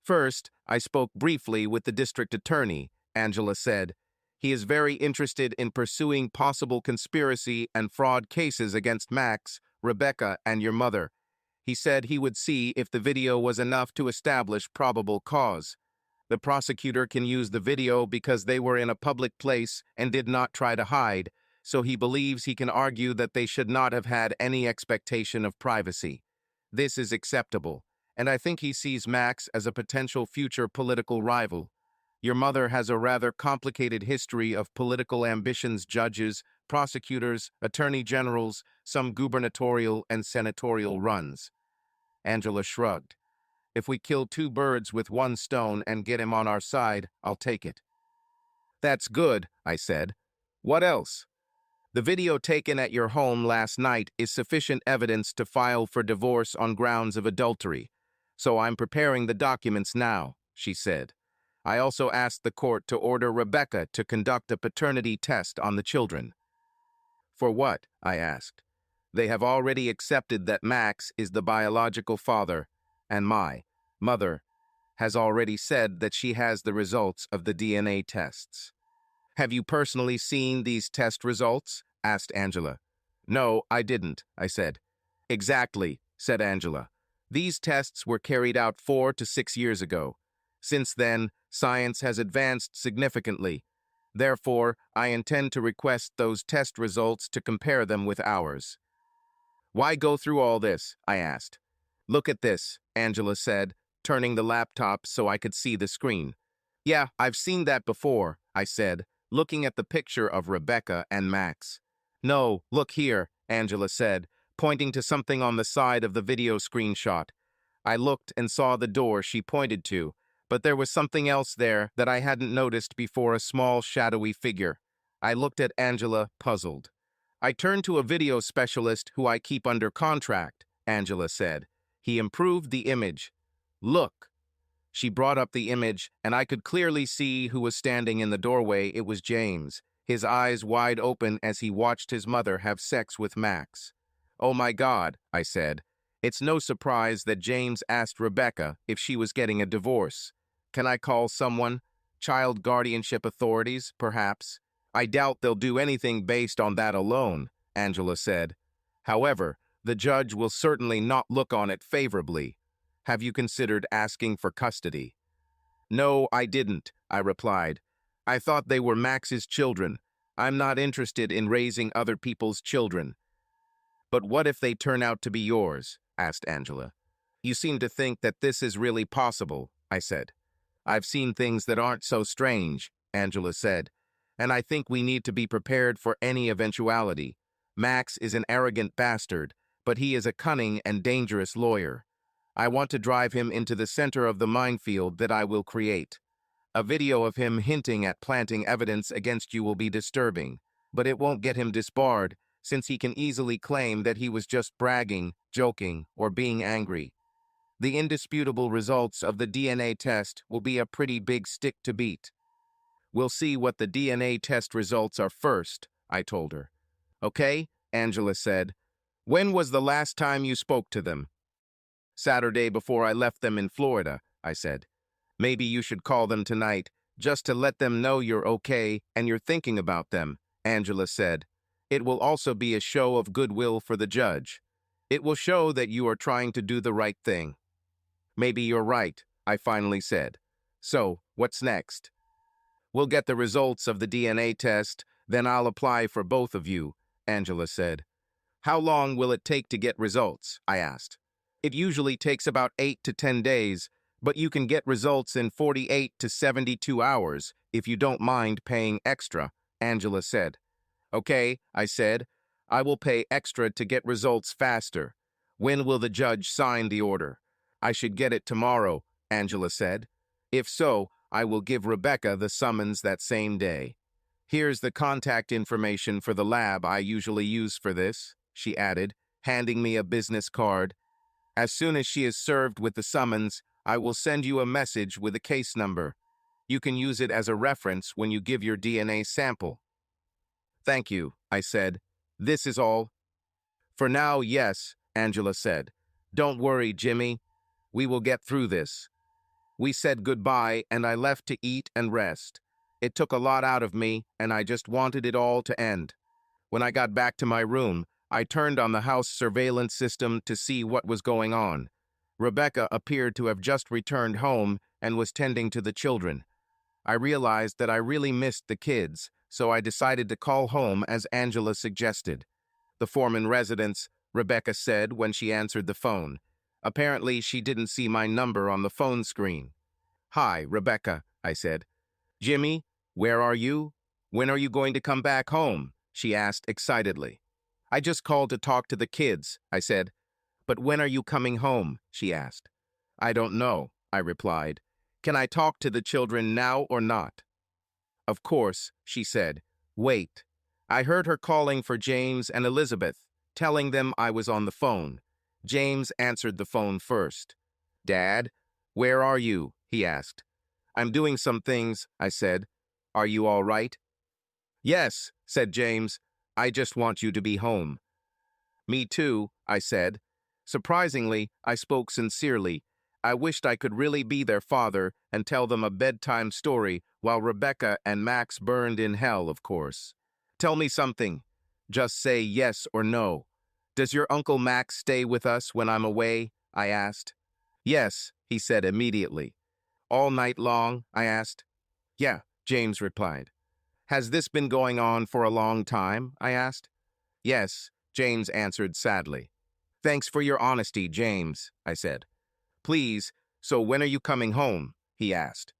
First, I spoke briefly with the district attorney, Angela said. He is very interested in pursuing possible conspiracy and fraud cases against Max, Rebecca, and your mother. He said he would see if the video was enough to establish probable cause. The prosecutor can use the video because they were in a public place and did not try to hide, so he believes he can argue that they should not have had any expectation of privacy. This is acceptable, and I think he sees Max as a potential future political rival. Your mother has a rather complicated history of political ambitions, judges, prosecutors, attorney generals, some gubernatorial and senatorial runs. Angela shrugged. If we kill two birds with one stone and get him on our side, I'll take it. That's good, I said. What else? The video taken at your home last night is sufficient evidence to file for divorce on grounds of adultery. So I'm preparing the documents now, she said. I also asked the court to order Rebecca to conduct a paternity test on the children. For what? I asked. They have already accepted that Max is the biological father, and my mother has already said that she has the results of the DNA tests. Have you personally seen these test results? Asked Angela. No, I didn't, I said. Exactly, said Angela. These tests were carried out 4 to 6 years ago. Since then, science has advanced significantly. Therefore, I intend to request those test results to compare them with ours. Why go through all this? I asked. Look at this, Angela said, turning the laptop so I could see the screen. Yeah, I've seen that before, I said, looking at the picture of Rebecca and Max. No, look here, Angela said, pointing to something on the side of the video screenshot. I looked and saw the door she pointed to, but there was something else there that I hadn't noticed before, a small, shadowy figure. I looked at Angela, puzzled. I turned to a video specialist who I keep under contract, Angela said. He improved the image. Look. She brought up the image, and I could clearly see who was standing in the doorway. It was James, his eyes wide open as he watched his mother have sex with Max. Oh my God, I said. It's no surprise that James asked Rebecca if she was getting a divorce. Can I call someone? Child guardianship authorities, perhaps? I doubt they'll do anything based on that alone, Angela said. However, the judge will certainly not look on it favorably. Have you considered asking for custody? No, I didn't, I replied. I thought they were Max's children. I'm not interested in raising other people's children. But what if they turn out to be yours? Asked Angela. You seem to think that this is really possible, I said. I've seen things that aren't so strange, Angela said, and I think we need to be prepared for any eventuality. Max is an arrogant bastard, but he is a cunning and dangerous lawyer. I want to drive him into the center of the minefield that I will create. A video of him hinting at planting evidence against you will be disturbing, but it won't get him disbarred, since he can easily claim that he was just bragging, joking, or being angry. The indisputable results of the DNA test will be a pretty big stick to beat. We'll see what the DNA test results are first, I told her. Okay, Angela said. When was the last time you spoke to them? Saturday before I left them in Florida, I said. Maybe you should call them tonight, just to let them know you're okay and you're thinking about them, Angela said. It will also be a show of goodwill for the judge. It will show that you are trying to do the right thing. Maybe you're right, I finally said. So, what's next? We'll get the results of the DNA test, then I'll apply for both of you, Angela said. How long will it take to get results? I asked. It usually takes about 8 to 10 days, but you can get results in 48 to 72 hours if you don't mind paying extra, Angela said. Okay, I said. I will pay extra to get results faster. When will the judge sign the order? I should get it tomorrow, Angela said. If so, I will give Rebecca the summons that same day. Here's the contact information for the lab I usually use for this, she added, handing me a business card. As soon as she is served with the summons, I will send you a message with a case number. You can use it as a reference when you give your DNA sample. Thank you, I said. This is all? For now, yes, Angela said. Don't worry, Jimmy. We will get through this. We said goodbye, and I left to eat and rest. It took a lot out of me, and I just wanted it all to end. When I got back to my room, I turned on the house surveillance system to see what was going on. Rebecca appeared to have just returned home and was tending to the children. I realized that I really missed the kids, so I decided to call home as Angela suggested. The Foreman residence, Rebecca said when she answered the phone. Apparently, she didn't see my number on the phone screen. "Hi, Rebecca," I said. "Jimmy, where are you? When are you going to come back home?" she asked excitedly. "I just called to talk to the kids," I said. "But when are you coming home?" she asked. "I don't know," I replied. "Can I talk to the children now or not?" "Of course," she said. "Wait." I heard her calling for James and Elizabeth, telling them I was on the phone. James answered the phone first. "Dad, where are you?" he asked. "I'm doing some things," I said. "Are you all right?" "Yes," said James. "I just want you to be home." "Me too," I said. Surprisingly, I spoke sincerely. I wished I could really be their father and tell them a bedtime story while Rebecca and Max burned in hell, of course. "Tell me something. Just say yes or no. Does your Uncle Max stay with us when I'm away?" I asked. "Yes," he said immediately. "All night long?" I asked. "Yeah," James replied. "Has this been going on for a long time?" I asked. "Yes," James answered sadly. "Thanks for your honesty, James," I said. "Please, so when are you coming home?" he asked.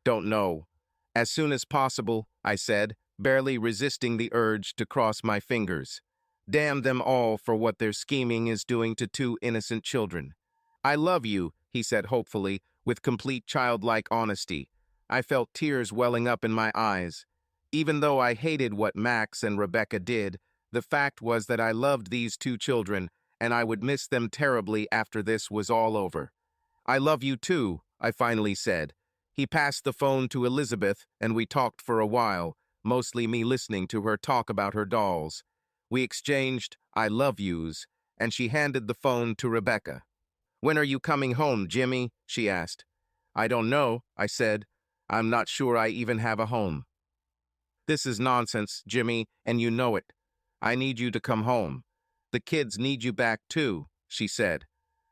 "Don't know. As soon as possible," I said, barely resisting the urge to cross my fingers. Damn them all for what their scheming is doing to two innocent children. "I love you," he said hopefully, with complete childlike honesty. I felt tears welling up in my eyes. Even though I hated what Max and Rebecca did, the fact was that I loved these two children, and I would miss them terribly after this was all over. "I love you too," I finally said. He passed the phone to Elizabeth, and we talked for a while, mostly me listening to her talk about her dolls. We exchanged "I love yous," and she handed the phone to Rebecca. "When are you coming home, Jimmy?" she asked. "I don't know," I said. "I'm not sure I even have a home." "This is nonsense, Jimmy, and you know it. I need you to come home. The kids need you back too," she said.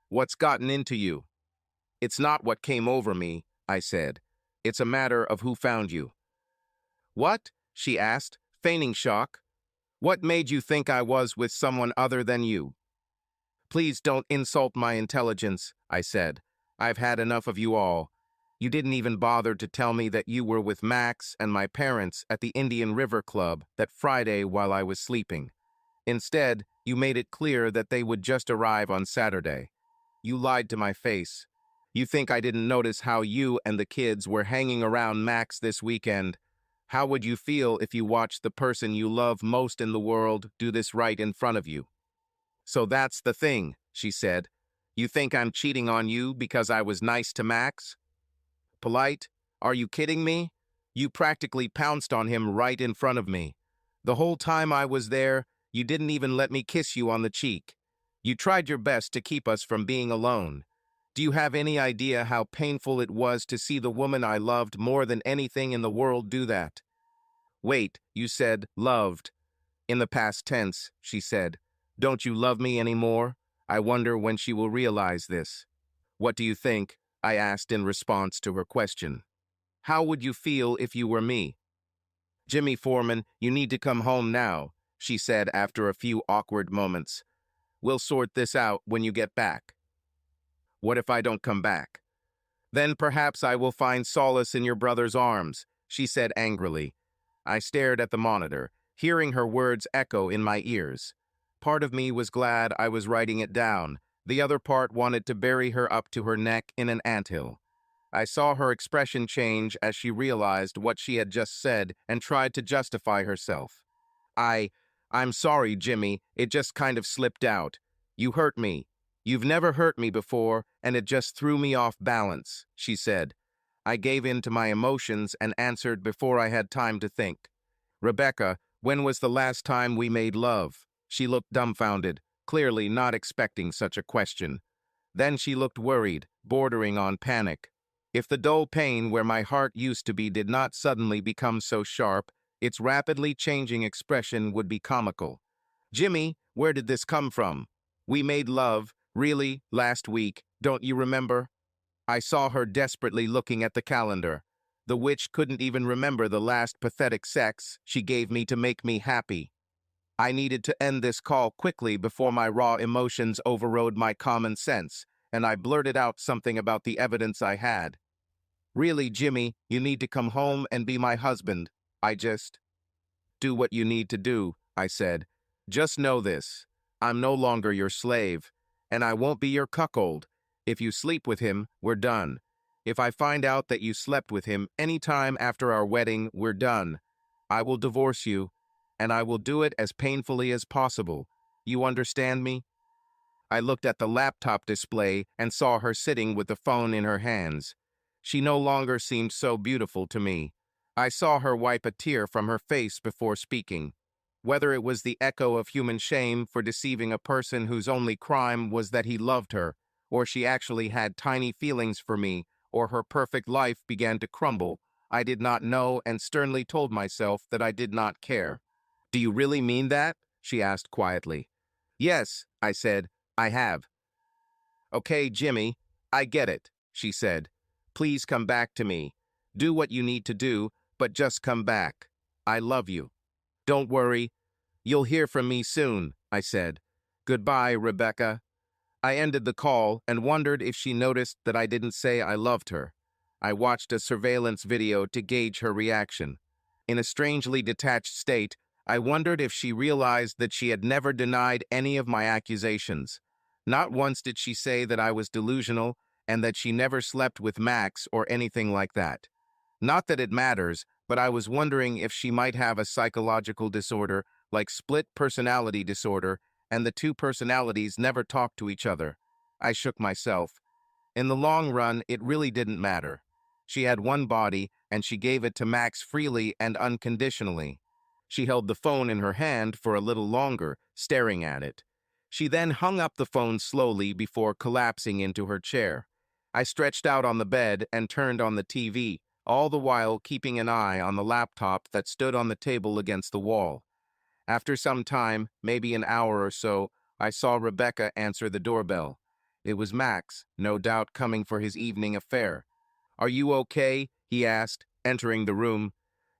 "What's gotten into you?" "It's not what came over me," I said. "It's a matter of who found you." "What?" she asked, feigning shock. "What made you think I was with someone other than you?" "Please don't insult my intelligence," I said. "I've had enough of you all. You didn't even bother to tell me that you were with Max and my parents at the Indian River Club that Friday while I was sleeping. Instead, you made it clear that they would just arrive on Saturday. You lied to my face. You think I didn't notice how you and the kids were hanging around Max this weekend. How would you feel if you watched the person you love most in the world do this right in front of you?" "So that's the thing," she said. "You think I'm cheating on you because I was nice to Max?" "Polite? Are you kidding me? You practically pounced on him right in front of me. The whole time I was there, you didn't even let me kiss you on the cheek. You tried your best to keep us from being alone. Do you have any idea how painful it was to see the woman I loved more than anything in the world do that?" "Wait, you said loved. In the past tense," she said. "Don't you love me anymore? I wonder when she will realize this." "What do you think?" I asked in response to her question. "How would you feel if you were me?" "Jimmy Foreman, you need to come home now," she said after a few awkward moments. "We'll sort this out when you get back." "What if I don't come back?" "Then perhaps I will find solace in your brother's arms," she said angrily. I stared at the monitor, hearing her words echo in my ears. Part of me was glad I was writing it down. The other part wanted to bury her up to her neck in an anthill. I saw her expression change as she realized what she had just said and tried to justify herself. I'm sorry, Jimmy. It just kind of slipped out. You hurt me. You've never hurt me before, and it just threw me off balance," she said. I gave in to my emotions and answered before I had time to think. "Rebecca, when was the last time we made love?" She looked dumbfounded, clearly not expecting such a question. Then she looked worried, bordering on panic. If the dull pain where my heart used to be did not suddenly become so sharp, its rapidly changing expression would be comical. Jimmy, where did this come from? We made love, really, last week, don't you remember? I saw her desperately looking at the calendar. The witch couldn't even remember the last pathetic sex she gave me to make me happy. I needed to end this call quickly before my raw emotions overrode my common sense, and I blurted out something about the evidence I had. Really, Jimmy, you need to come home and be my husband. I just... Do what you need to do, I said. Just know this. I'm no longer your slave, and I won't be your cuckold. If you sleep with him, we're done. If I find out that you slept with him any time after our wedding, we're done. I will divorce you, and I will do it as painfully as possible. You understand me? I looked at the laptop display and saw her sitting with the phone in her hands. She no longer seemed so beautiful to me. I saw her wipe a tear from her face before speaking. Whether it was the echo of human shame for deceiving a person whose only crime was that he loved her, or she actually had tiny feelings for me, or her perfect life began to crumble, I did not know and sternly told myself that I did not care. Do you really mean that? She asked quietly. Yes, I said, I have. Okay, Jimmy, I get it, she said. Please come back to me. Do what you need to do, but just come back. I love you. Don't worry. You'll hear from me soon, I said. Goodbye, Rebecca. I ended the call and wondered if she noticed that I didn't say I loved her. I watched a surveillance video to gauge her reaction. In a strangely detached state, I wondered if she realized that she had never denied any of my accusations. Not once did she say that I was delusional and that she never slept with Max or anything like that. Not that it matters, but I was wondering if she might have a psychological disorder like split personality disorder, and the two personalities never talk to each other. I shook myself. In the long run, it really didn't matter. She had one body, and she gave it to Max freely and unconditionally. She held the phone in her hand for a little longer, staring at it. She then hung up the phone slowly before collapsing into her chair. I stretched out on the bed and turned on the TV, all the while keeping an eye on the laptop that stood on the table against the wall. After some time, maybe an hour or so, I saw Rebecca answer the doorbell. It was Max, no doubt coming for his evening affair. Are you okay? He asked, entering the room.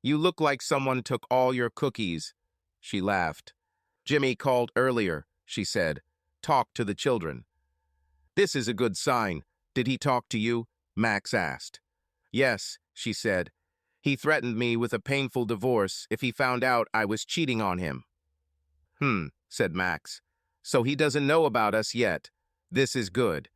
You look like someone took all your cookies. She laughed. Jimmy called earlier, she said. Talk to the children. This is a good sign. Did he talk to you? Max asked. Yes, she said. He threatened me with a painful divorce if he found out I was cheating on him. Said Max. So he doesn't know about us yet. This is good.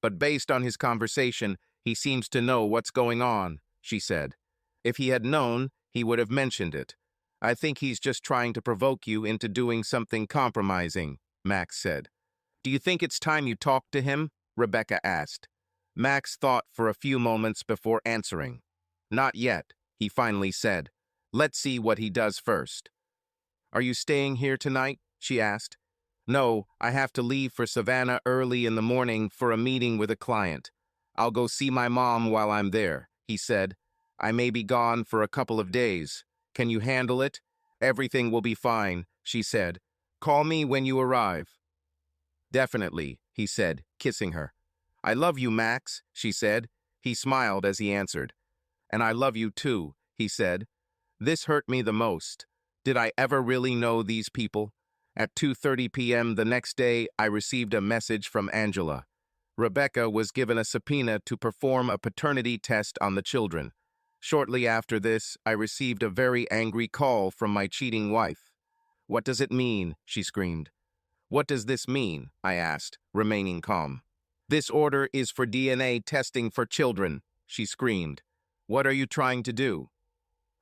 But based on his conversation, he seems to know what's going on, she said. If he had known, he would have mentioned it. I think he's just trying to provoke you into doing something compromising, Max said. Do you think it's time you talked to him? Rebecca asked. Max thought for a few moments before answering. Not yet, he finally said. Let's see what he does first. Are you staying here tonight? She asked. No, I have to leave for Savannah early in the morning for a meeting with a client. I'll go see my mom while I'm there, he said. I may be gone for a couple of days. Can you handle it? Everything will be fine, she said. Call me when you arrive. Definitely, he said, kissing her. I love you, Max, she said. He smiled as he answered. And I love you too, he said. This hurt me the most. Did I ever really know these people? At 2:30 p.m. the next day, I received a message from Angela. Rebecca was given a subpoena to perform a paternity test on the children. Shortly after this, I received a very angry call from my cheating wife. What does it mean? She screamed. What does this mean? I asked, remaining calm. This order is for DNA testing for children, she screamed. What are you trying to do?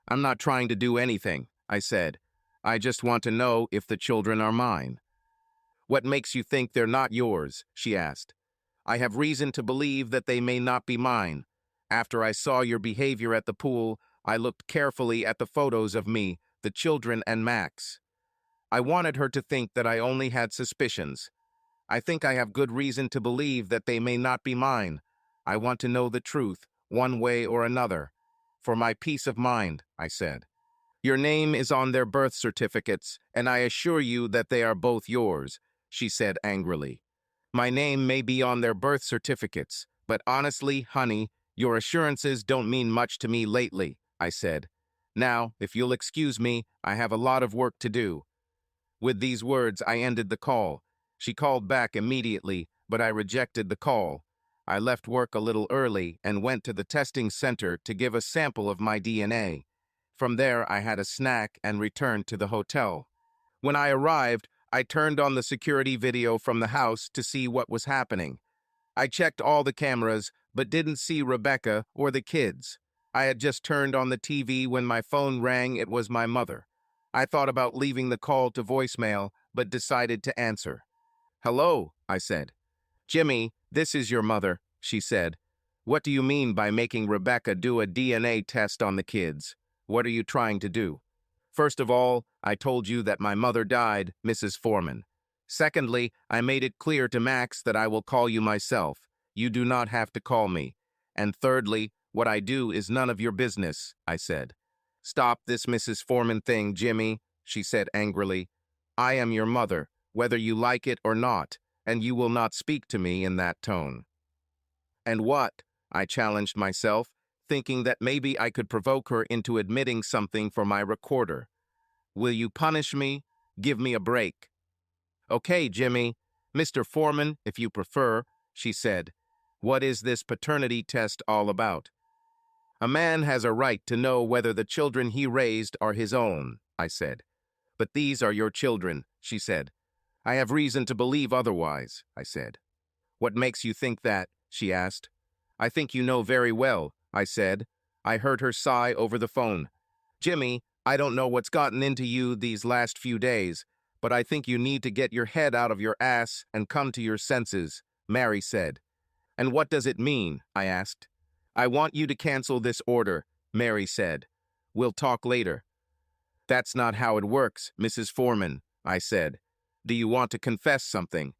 I'm not trying to do anything, I said. I just want to know if the children are mine. What makes you think they're not yours? She asked. I have reason to believe that they may not be mine. After I saw your behavior at the pool, I looked carefully at the photos of me, the children, and Max. I wanted her to think that I only had suspicions. I think I have good reason to believe that they may not be mine. I want to know the truth, one way or another. For my peace of mind, I said. Your name is on their birth certificates, and I assure you that they are both yours, she said angrily. My name may be on their birth certificates, but honestly, honey, your assurances don't mean much to me lately, I said. Now, if you'll excuse me, I have a lot of work to do. With these words, I ended the call. She called back immediately, but I rejected the call. I left work a little early and went to the testing center to give a sample of my DNA. From there, I had a snack and returned to the hotel. When I arrived, I turned on the security video from the house to see what was happening. I checked all the cameras, but didn't see Rebecca or the kids. I had just turned on the TV when my phone rang. It was my mother. I thought about leaving the call to voicemail, but decided to answer. Hello, I said. Jimmy, this is your mother, she said. What do you mean by making Rebecca do a DNA test on the kids? What are you trying to do? First of all, I told you that my mother died, Mrs. Foreman. Secondly, I made it clear to Max that I will call you myself. You do not have to call me. And thirdly, what I do is none of your business, I said. Stop this Mrs. Foreman thing, Jimmy, she said angrily. I am your mother, whether you like it or not, and you will not speak to me in that tone. And what? I challenged myself, thinking that maybe I could provoke her into admitting something for my recorder. Will you punish me? Give me a break. Okay, Jimmy. Mr. Foreman, if you prefer, she said. What is this paternity test all about? A man has a right to know whether the children he raised are his own, I said. But these are your children, she said. I have reason to believe otherwise, I said. What makes you think that? She asked. I think you know very well, I said. I heard her sigh over the phone. Jimmy, I don't know what's gotten into you these last few days, but I think you need to get your head out of your ass and come to your senses, Mary said. And what does it mean? I asked. I want you to cancel this order, Mary said. We'll talk later. That's not how it works, Mrs. Foreman, I said. Do you want to confess something?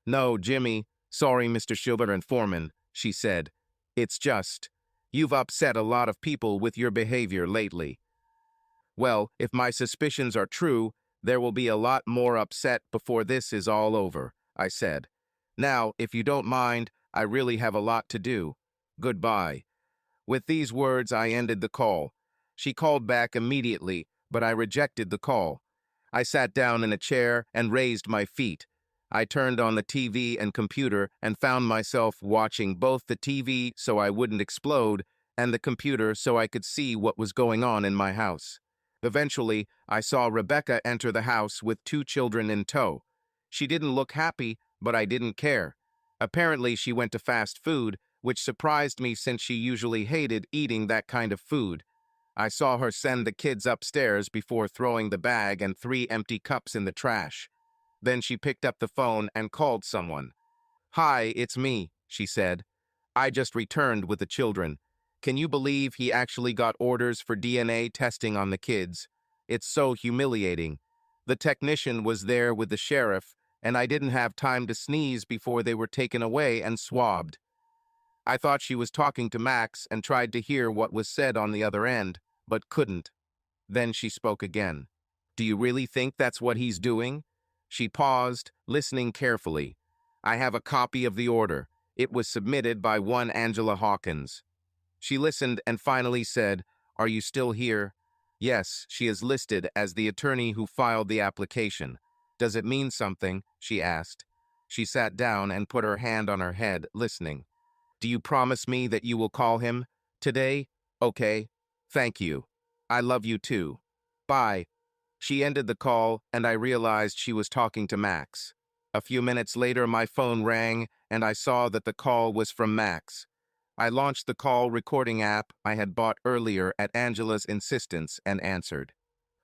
No, Jimmy. Sorry, Mr. Schubert and Foreman, she said. It's just, you've upset a lot of people with your behavior lately. Well, if my suspicions are true, there will be a lot more upset before this is all over, I said. Now, if you don't mind, I really have a lot to do. Goodbye. With these words, I ended the call. She called back immediately, but I rejected the call. I sat down in a chair and raised my feet. I turned on the TV and computer and found myself watching both the TV so I wouldn't explode and the computer so I could see what was going on in my house. Eventually, I saw Rebecca enter the house with 2 children in tow. She didn't look happy, but I didn't care. Apparently, she went to fast food, which surprised me since she usually hated eating that kind of food. I saw her send the kids upstairs before throwing the bag and 3 empty cups in the trash. Then she picked up the phone and called someone. Hi, it's me, she said. I just returned with the children. Can you believe he actually got orders for DNA testing on the kids? It's so humiliating. The technician was there with the sheriff, and I didn't have time to sneeze before they were taken away and swabbed. I thought she was talking to Max and tried to hear what was said on the other end, but couldn't. Then she spoke again. Do you really think that's what he's doing? She paused, listening carefully. I have a copy of the order. It was submitted by one Angela Hawkins. She listened and finally said, Are you still here? Yes, she is listed as the attorney who filed the application. Does it mean something? She asked. She sat down and put her hand on her head, listening. Do you promise me that you will call him? Today? Okay. Thank you. I love you too. Bye. She ended the call, and I realized she was talking to Max. A few minutes later, my phone rang, and I saw that the call was from Max. I launched the call recording app I had bought earlier at Angela's insistence and answered.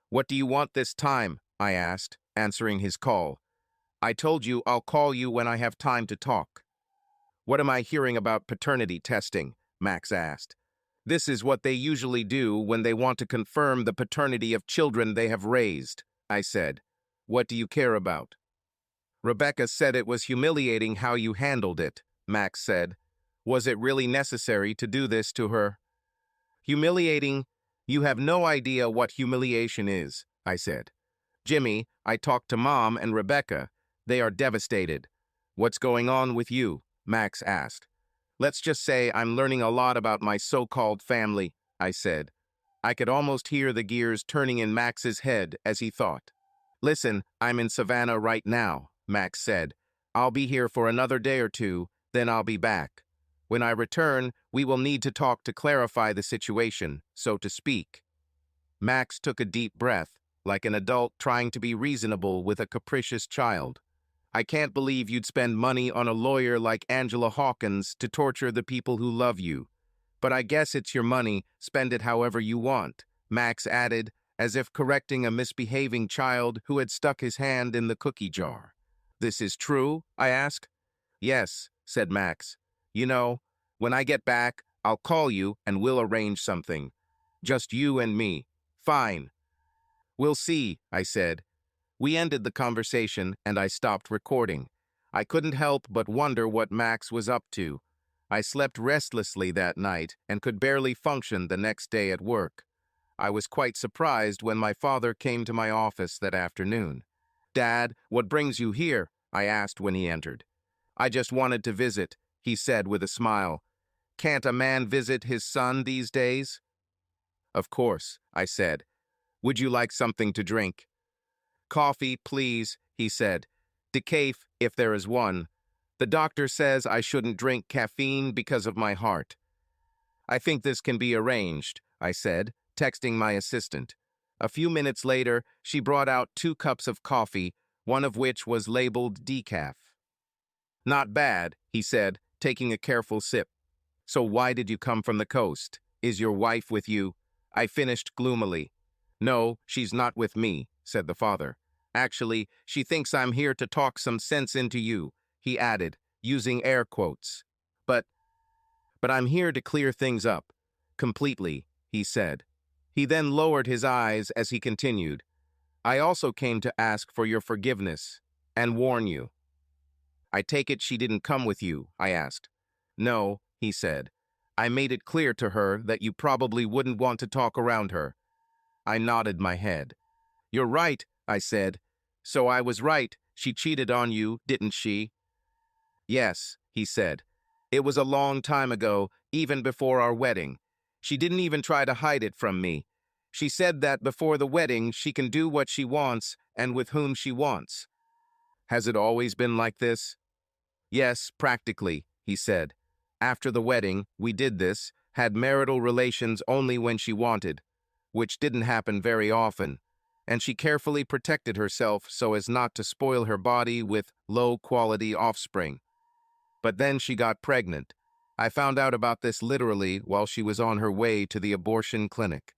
What do you want this time? I asked, answering his call. I told you I'll call you when I have time to talk. What am I hearing about paternity testing? Max asked. This is what they usually do when they want to confirm the paternity of children they have raised, I said. What do you care about? Rebecca said it was humiliating how you handled it, Max said. Was it really necessary to do this to her? Humiliating? You have no idea what humiliation is, I said. Jimmy, I talked to Mom and Rebecca. They are devastated. What's going on with you? Max asked. Let's just say I'm learning a lot about my so-called family, I said. I could almost hear the gears turning in Max's head as he thought. Listen, I'm in Savannah right now, Max said. I'll be here for another day or two, then I'll be back. When I return, we will need to talk to clarify the situation, so to speak. Max took a deep breath, like an adult trying to be reasonable with a capricious child. I can't believe you'd spend money on a lawyer like Angela Hawkins to torture the people who love you. But I guess it's your money, spend it however you want, Max added, as if correcting a misbehaving child who had stuck his hand in the cookie jar. This is true? I asked. Yes, said Max. You know, when I get back, I'll call you and we'll arrange something. Just you and me. Fine. We'll see, I said. We ended the conversation and I stopped recording. I couldn't help but wonder what Max was up to. I slept restlessly that night and could barely function the next day at work. I was quite surprised when my father came to my office that afternoon. Dad, what brings you here? I asked when he entered. I just wanted to visit, he said with a smile. Can't a man visit his son these days? Of course, I said. Would you like something to drink? Coffee, please, he said. Decaf, if there is one. The doctor says I shouldn't drink caffeine because of my heart. I think this can be arranged, I said, texting my assistant. A few minutes later, she brought out 2 cups of coffee, one of which was labeled decaf. Not bad, he said, taking a careful sip. So why did you come from the coast? Is your wife with you? I finished gloomily. No, she's not with me, said the father. Actually, she thinks I'm here to talk some sense into you, he added, using air quotes. But I'm here to clear things up. Completely, he said. He then lowered his eyes as he continued. I also came to ask for your forgiveness and warn you. I take it she didn't come with you, I asked. No, he said. I made it clear to her that you probably wouldn't want to talk around her. I nodded my head. You're right, I said. So I was right. She cheated on you, didn't she? Yes, he said. It was a long time ago, even before our wedding. She didn't even try to hide it from me. She said that before the wedding she can do what she wants and with whom she wants. Has it always been like this? Yes, practically, he said. After the wedding, we did this, had marital relations only when she wanted, which didn't happen very often, and she carefully protected herself so as not to spoil her body with low-quality offspring. But then she got pregnant. I found out about this literally while she was on her way to the abortion clinic.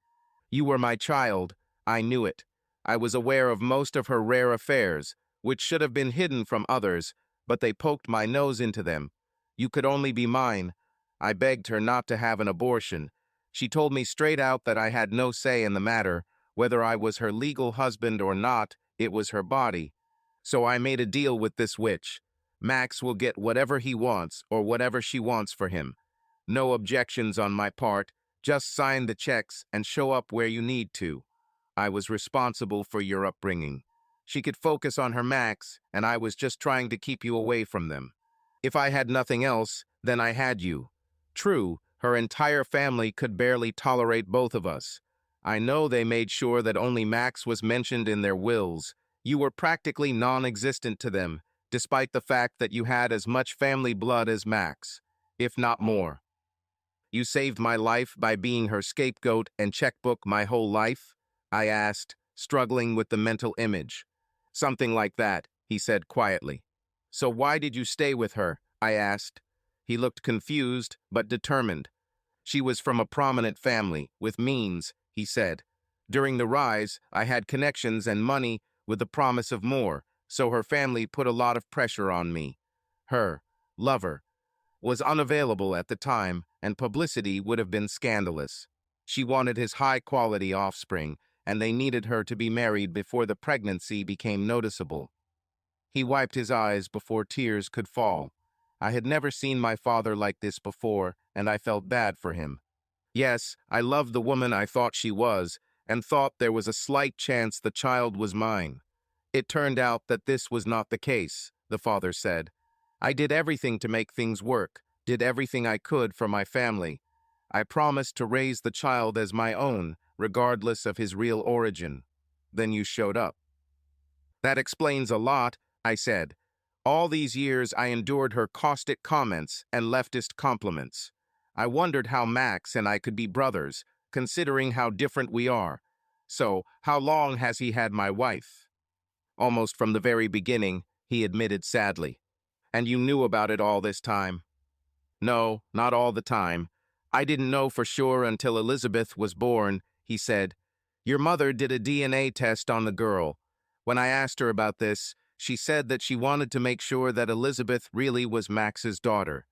You were my child. I knew it. I was aware of most of her rare affairs, which should have been hidden from others, but they poked my nose into them. You could only be mine. I begged her not to have an abortion. She told me straight out that I had no say in the matter. Whether I was her legal husband or not, it was her body. So I made a deal with this witch. Max will get whatever he wants or whatever she wants for him. No objections on my part. Just sign the checks and show up where you need to. I was responsible for your upbringing. She could focus on her Max, and I was just trying to keep you away from them. If I had nothing else, then I had you. True, her entire family could barely tolerate both of us. I know they made sure that only Max was mentioned in their wills. You were practically non-existent to them, despite the fact that you had as much family blood as Max, if not more. You saved my life by being her scapegoat and checkbook my whole life? I asked, struggling with the mental image. Something like that, he said quietly. So why did you stay with her? I asked. He looked confused, but determined. She was from a prominent family, with means, he said. During the rise, I had connections and money with the promise of more, so her family put a lot of pressure on me. Her lover was unavailable at the time, and publicity would have been scandalous. She wanted his high-quality offspring, and they needed her to be married before the pregnancy became noticeable. He wiped his eyes before tears could fall. I had never seen my father like this before, and I felt bad for him. Yes, I loved the woman I thought she was, and thought there was a slight chance the child was mine. It turned out that this was not the case, the father said. I did everything to make things work, did everything I could for my family. I promised to raise the child as my own, regardless of his real origin. Then you showed up. That explains a lot, I said. All these years I endured her caustic comments and leftist compliments. I wondered how Max and I could be brothers, considering how different we are. So, how long has he had my wife? Almost from the very beginning, he admitted sadly. And you knew about it all this time? No, not all the time. I didn't know for sure until Elizabeth was born, he said. Your mother did a DNA test on the girl. When I asked her about this, she said that she wanted to make sure that Elizabeth really was Max's daughter.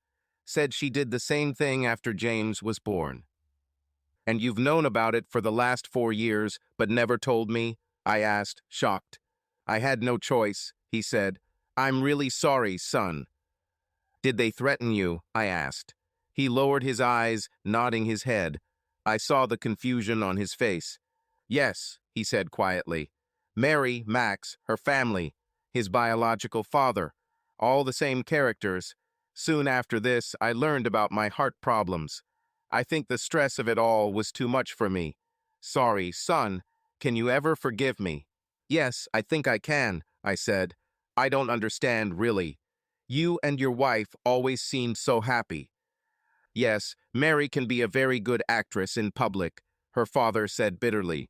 Said she did the same thing after James was born. And you've known about it for the last 4 years, but never told me? I asked, shocked. I had no choice, he said. I'm really sorry, son. Did they threaten you? I asked. He lowered his eyes, nodding his head. I saw the confusion on his face. Yes, he said quietly. Mary, Max, her family, his biological father, all the same characters. Soon after this, I learned about my heart problems. I think the stress of it all was too much for me. Sorry, son. Can you ever forgive me? Yes, I think I can, I said. I don't understand, really. You and your wife always seemed so happy. Yes, Mary can be a very good actress in public, her father said bitterly.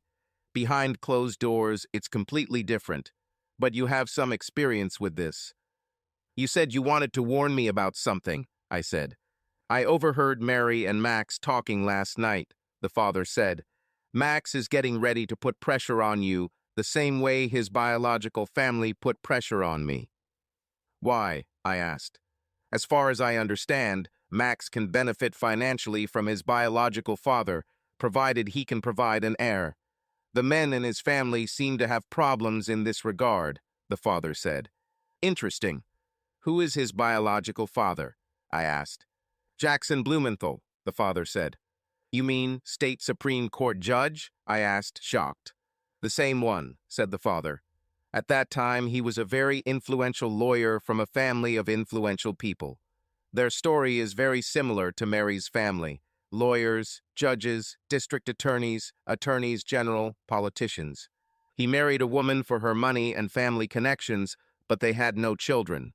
Behind closed doors, it's completely different. But you have some experience with this. You said you wanted to warn me about something, I said. I overheard Mary and Max talking last night, the father said. Max is getting ready to put pressure on you the same way his biological family put pressure on me. Why? I asked. As far as I understand, Max can benefit financially from his biological father, provided he can provide an heir. The men in his family seem to have problems in this regard, the father said. Interesting. Who is his biological father? I asked. Jackson Blumenthal, the father said. You mean state Supreme Court judge? I asked, shocked. The same one, said the father. At that time, he was a very influential lawyer from a family of influential people. Their story is very similar to Mary's family. Lawyers, judges, district attorneys, attorneys general, politicians. He married a woman for her money and family connections, but they had no children.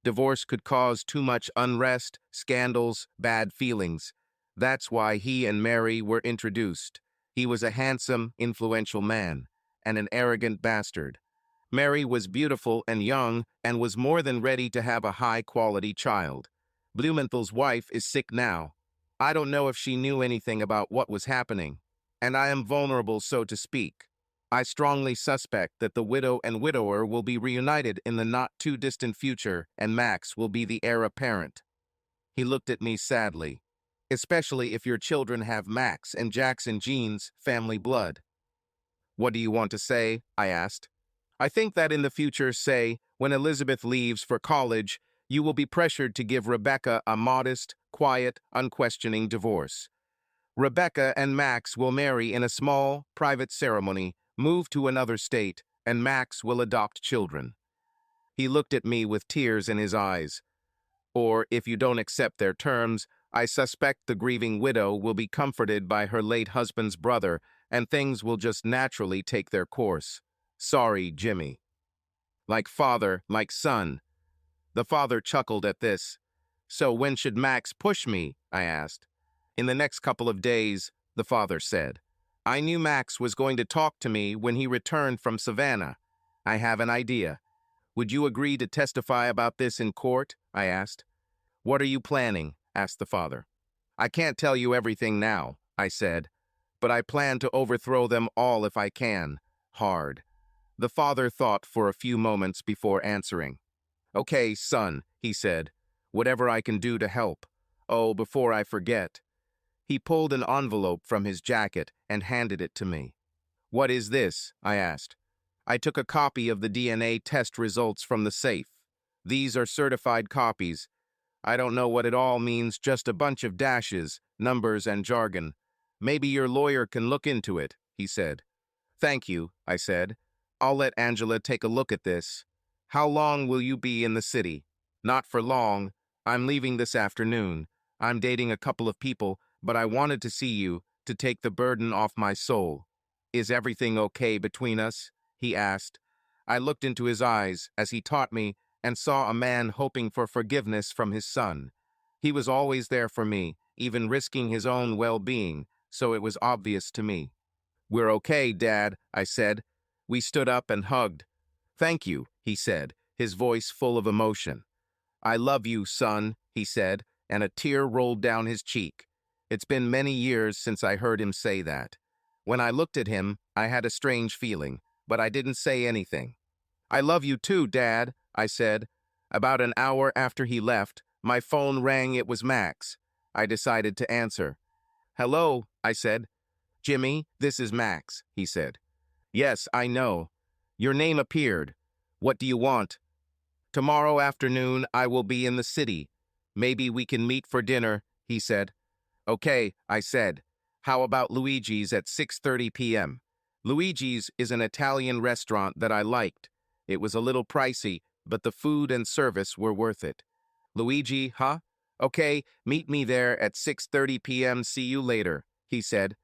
Divorce could cause too much unrest, scandals, bad feelings. That's why he and Mary were introduced. He was a handsome, influential man, and an arrogant bastard. Mary was beautiful and young and was more than ready to have a high-quality child. Blumenthal's wife is sick now. I don't know if she knew anything about what was happening, and I am vulnerable, so to speak. I strongly suspect that the widow and widower will be reunited in the not-too-distant future, and Max will be the heir apparent. He looked at me sadly. Especially if your children have Max and Jackson genes, family blood. What do you want to say? I asked. I think that in the future, say, when Elizabeth leaves for college, you will be pressured to give Rebecca a modest, quiet, unquestioning divorce. Rebecca and Max will marry in a small, private ceremony, move to another state, and Max will adopt children. He looked at me with tears in his eyes. Or, if you don't accept their terms, I suspect the grieving widow will be comforted by her late husband's brother, and things will just naturally take their course. Sorry, Jimmy. Like father, like son. The father chuckled at this. So when should Max push me? I asked. In the next couple of days, the father said. I knew Max was going to talk to me when he returned from Savannah. I have an idea. Would you agree to testify about this in court? I asked. What are you planning? Asked the father. I can't tell you everything now, I said, but I plan to overthrow them all if I can. Hard. The father thought for a few moments before answering. Okay, son, he said, whatever I can do to help. Oh, before I forget. He pulled an envelope from his jacket and handed it to me. What is this? I asked. I took a copy of the DNA test results from the safe. These are certified copies. I don't know what it all means, just a bunch of dashes, numbers, and jargon. Maybe your lawyer can look into it, he said. Thank you, I said. I'll let Angela take a look at this. How long will you be in the city? Not for long. I'm leaving this afternoon. I'm dating a couple of people, but I wanted to see you, to take the burden off my soul. Is everything okay between us? He asked. I looked into his eyes as he taught me and saw a man hoping for forgiveness from his son. He was always there for me, even risking his own well-being, so it was obvious to me. We're okay, Dad, I said. We stood up and hugged. Thank you, he said, his voice full of emotion. I love you, son, he said, and a tear rolled down his cheek. It's been many years since I heard him say that. When I looked at him, I had a strange feeling, but I didn't say anything. I love you too, Dad, I said. About an hour after he left, my phone rang. It was Max. I decided to answer. Hello, I said. Jimmy, this is Max, he said. Yes, I know. Your name appeared. What do you want? Tomorrow afternoon, I will be in the city. Maybe we can meet for dinner, he said. Okay, I said. How about Luigi's at 6:30 p.m.? Luigi's is an Italian restaurant that I liked. It was a little pricey, but the food and service were worth it. Luigi, huh? Okay, meet me there at 6:30 p.m. See you later, he said.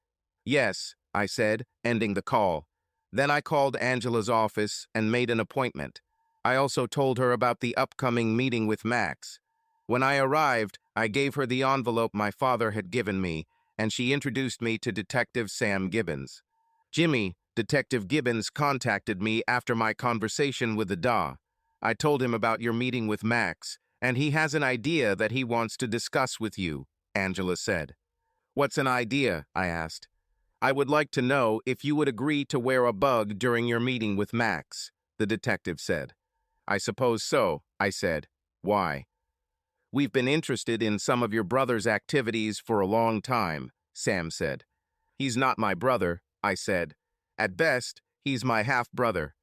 Yes, I said, ending the call. Then I called Angela's office and made an appointment. I also told her about the upcoming meeting with Max. When I arrived, I gave her the envelope my father had given me, and she introduced me to Detective Sam Gibbons. Jimmy, Detective Gibbons contacted me after my conversation with the DA. I told him about your meeting with Max, and he has an idea that he wants to discuss with you, Angela said. What's an idea? I asked. I would like to know if you would agree to wear a bug during your meeting with Max, the detective said. I suppose so, I said. Why? We've been interested in some of your brother's activities for a long time, Sam said. He's not my brother, I said. At best, he's my half-brother.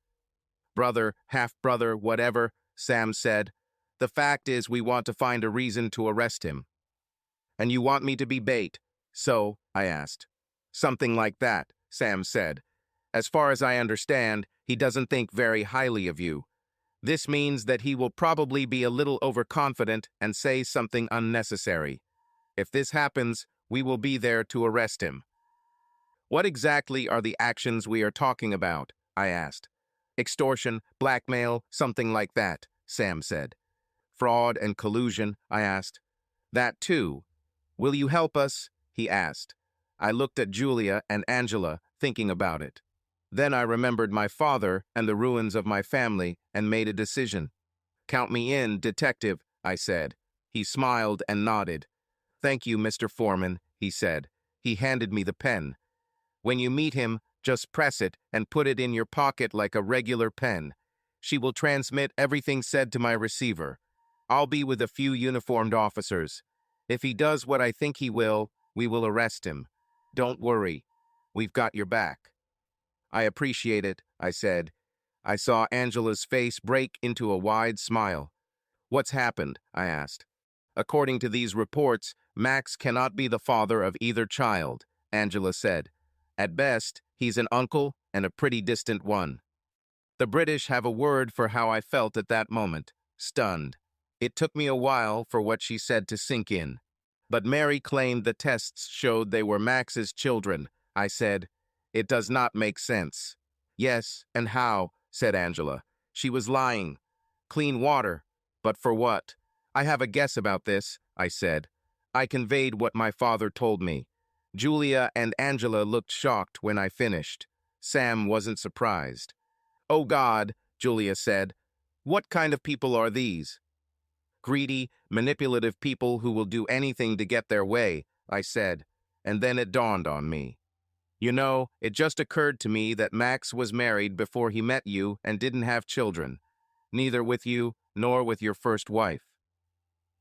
Brother, half-brother, whatever, Sam said. The fact is we want to find a reason to arrest him. And you want me to be bait? So, I asked. Something like that, Sam said. As far as I understand, he doesn't think very highly of you. This means that he will probably be a little overconfident and say something unnecessary. If this happens, we will be there to arrest him. What exactly are the actions we are talking about? I asked. Extortion, blackmail, something like that, Sam said. Fraud and collusion, I asked. That too. Will you help us? He asked. I looked at Julia and Angela, thinking about it. Then I remembered my father and the ruins of my family and made a decision. Count me in, detective, I said. He smiled and nodded. Thank you, Mr. Foreman, he said. He handed me the pen. When you meet him, just press it and put it in your pocket like a regular pen. She will transmit everything said to my receiver. I'll be with a few uniformed officers. If he does what I think he will, we will arrest him. Don't worry. We've got your back. I appreciate it, I said. I saw Angela's face break into a wide smile. What's happened? I asked. According to these reports, Max cannot be the father of either child, Angela said. At best, he's an uncle and a pretty distant one. The British have a word for how I felt at that moment, stunned. It took me a while for what she said to sink in. But Mary claimed the tests showed they were Max's children. I said, it does not make sense. Yes, and how? Said Angela. She was lying. Clean water. But for what? I have a guess about this, I said. I conveyed what my father told me. Julia and Angela looked shocked when I finished. Sam wasn't surprised. Oh God, Julia said. What kind of people are these? Greedy, manipulative people who will do anything to get their way, I said, and then it dawned on me. You know, it just occurred to me that Max was married before he met you and didn't have children, neither with you nor with your first wife.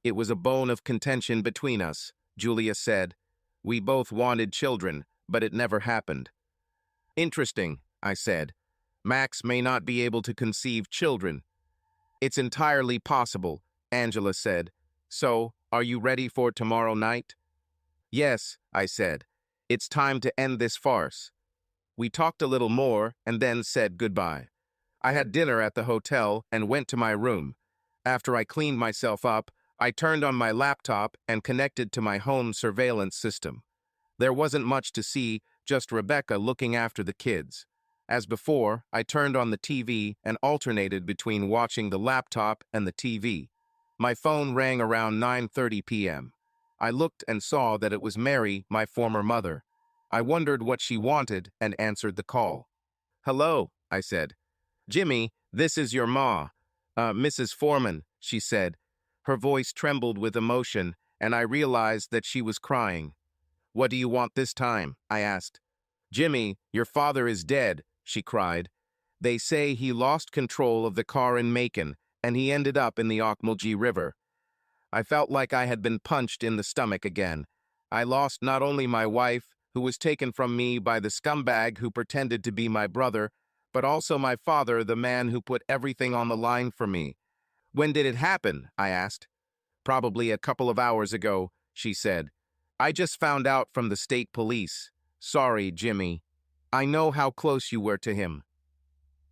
It was a bone of contention between us, Julia said. We both wanted children, but it never happened. Interesting, I said. Max may not be able to conceive children. It's entirely possible, Angela said. So, are you ready for tomorrow night? Yes, I said. It's time to end this farce. We talked a little more and then said goodbye. I had dinner at the hotel and went to my room. After I cleaned myself up, I turned on my laptop and connected to my home surveillance system. There wasn't much to see, just Rebecca looking after the kids. As before, I turned on the TV and alternated between watching the laptop and the TV. My phone rang around 9:30 p.m. I looked and saw that it was Mary, my former mother. I wondered what she wanted and answered the call. "Hello," I said. "Jimmy, this is your ma. Mrs. Foreman," she said. Her voice trembled with emotion, and I realized that she was crying. "What do you want this time?" I asked. "Jimmy, your father is dead," she cried. "They say he lost control of the car in Macon, and he ended up in the Ocmulgee River." I felt like I had been punched in the stomach again. I lost not only my wife, who was taken from me by the scumbag who pretended to be my brother, but also my father, the man who put everything on the line for me. "When did it happen?" I asked. "Probably a couple of hours ago," she said. "I just found out from the state police. Sorry, Jimmy. I know how close you were to him."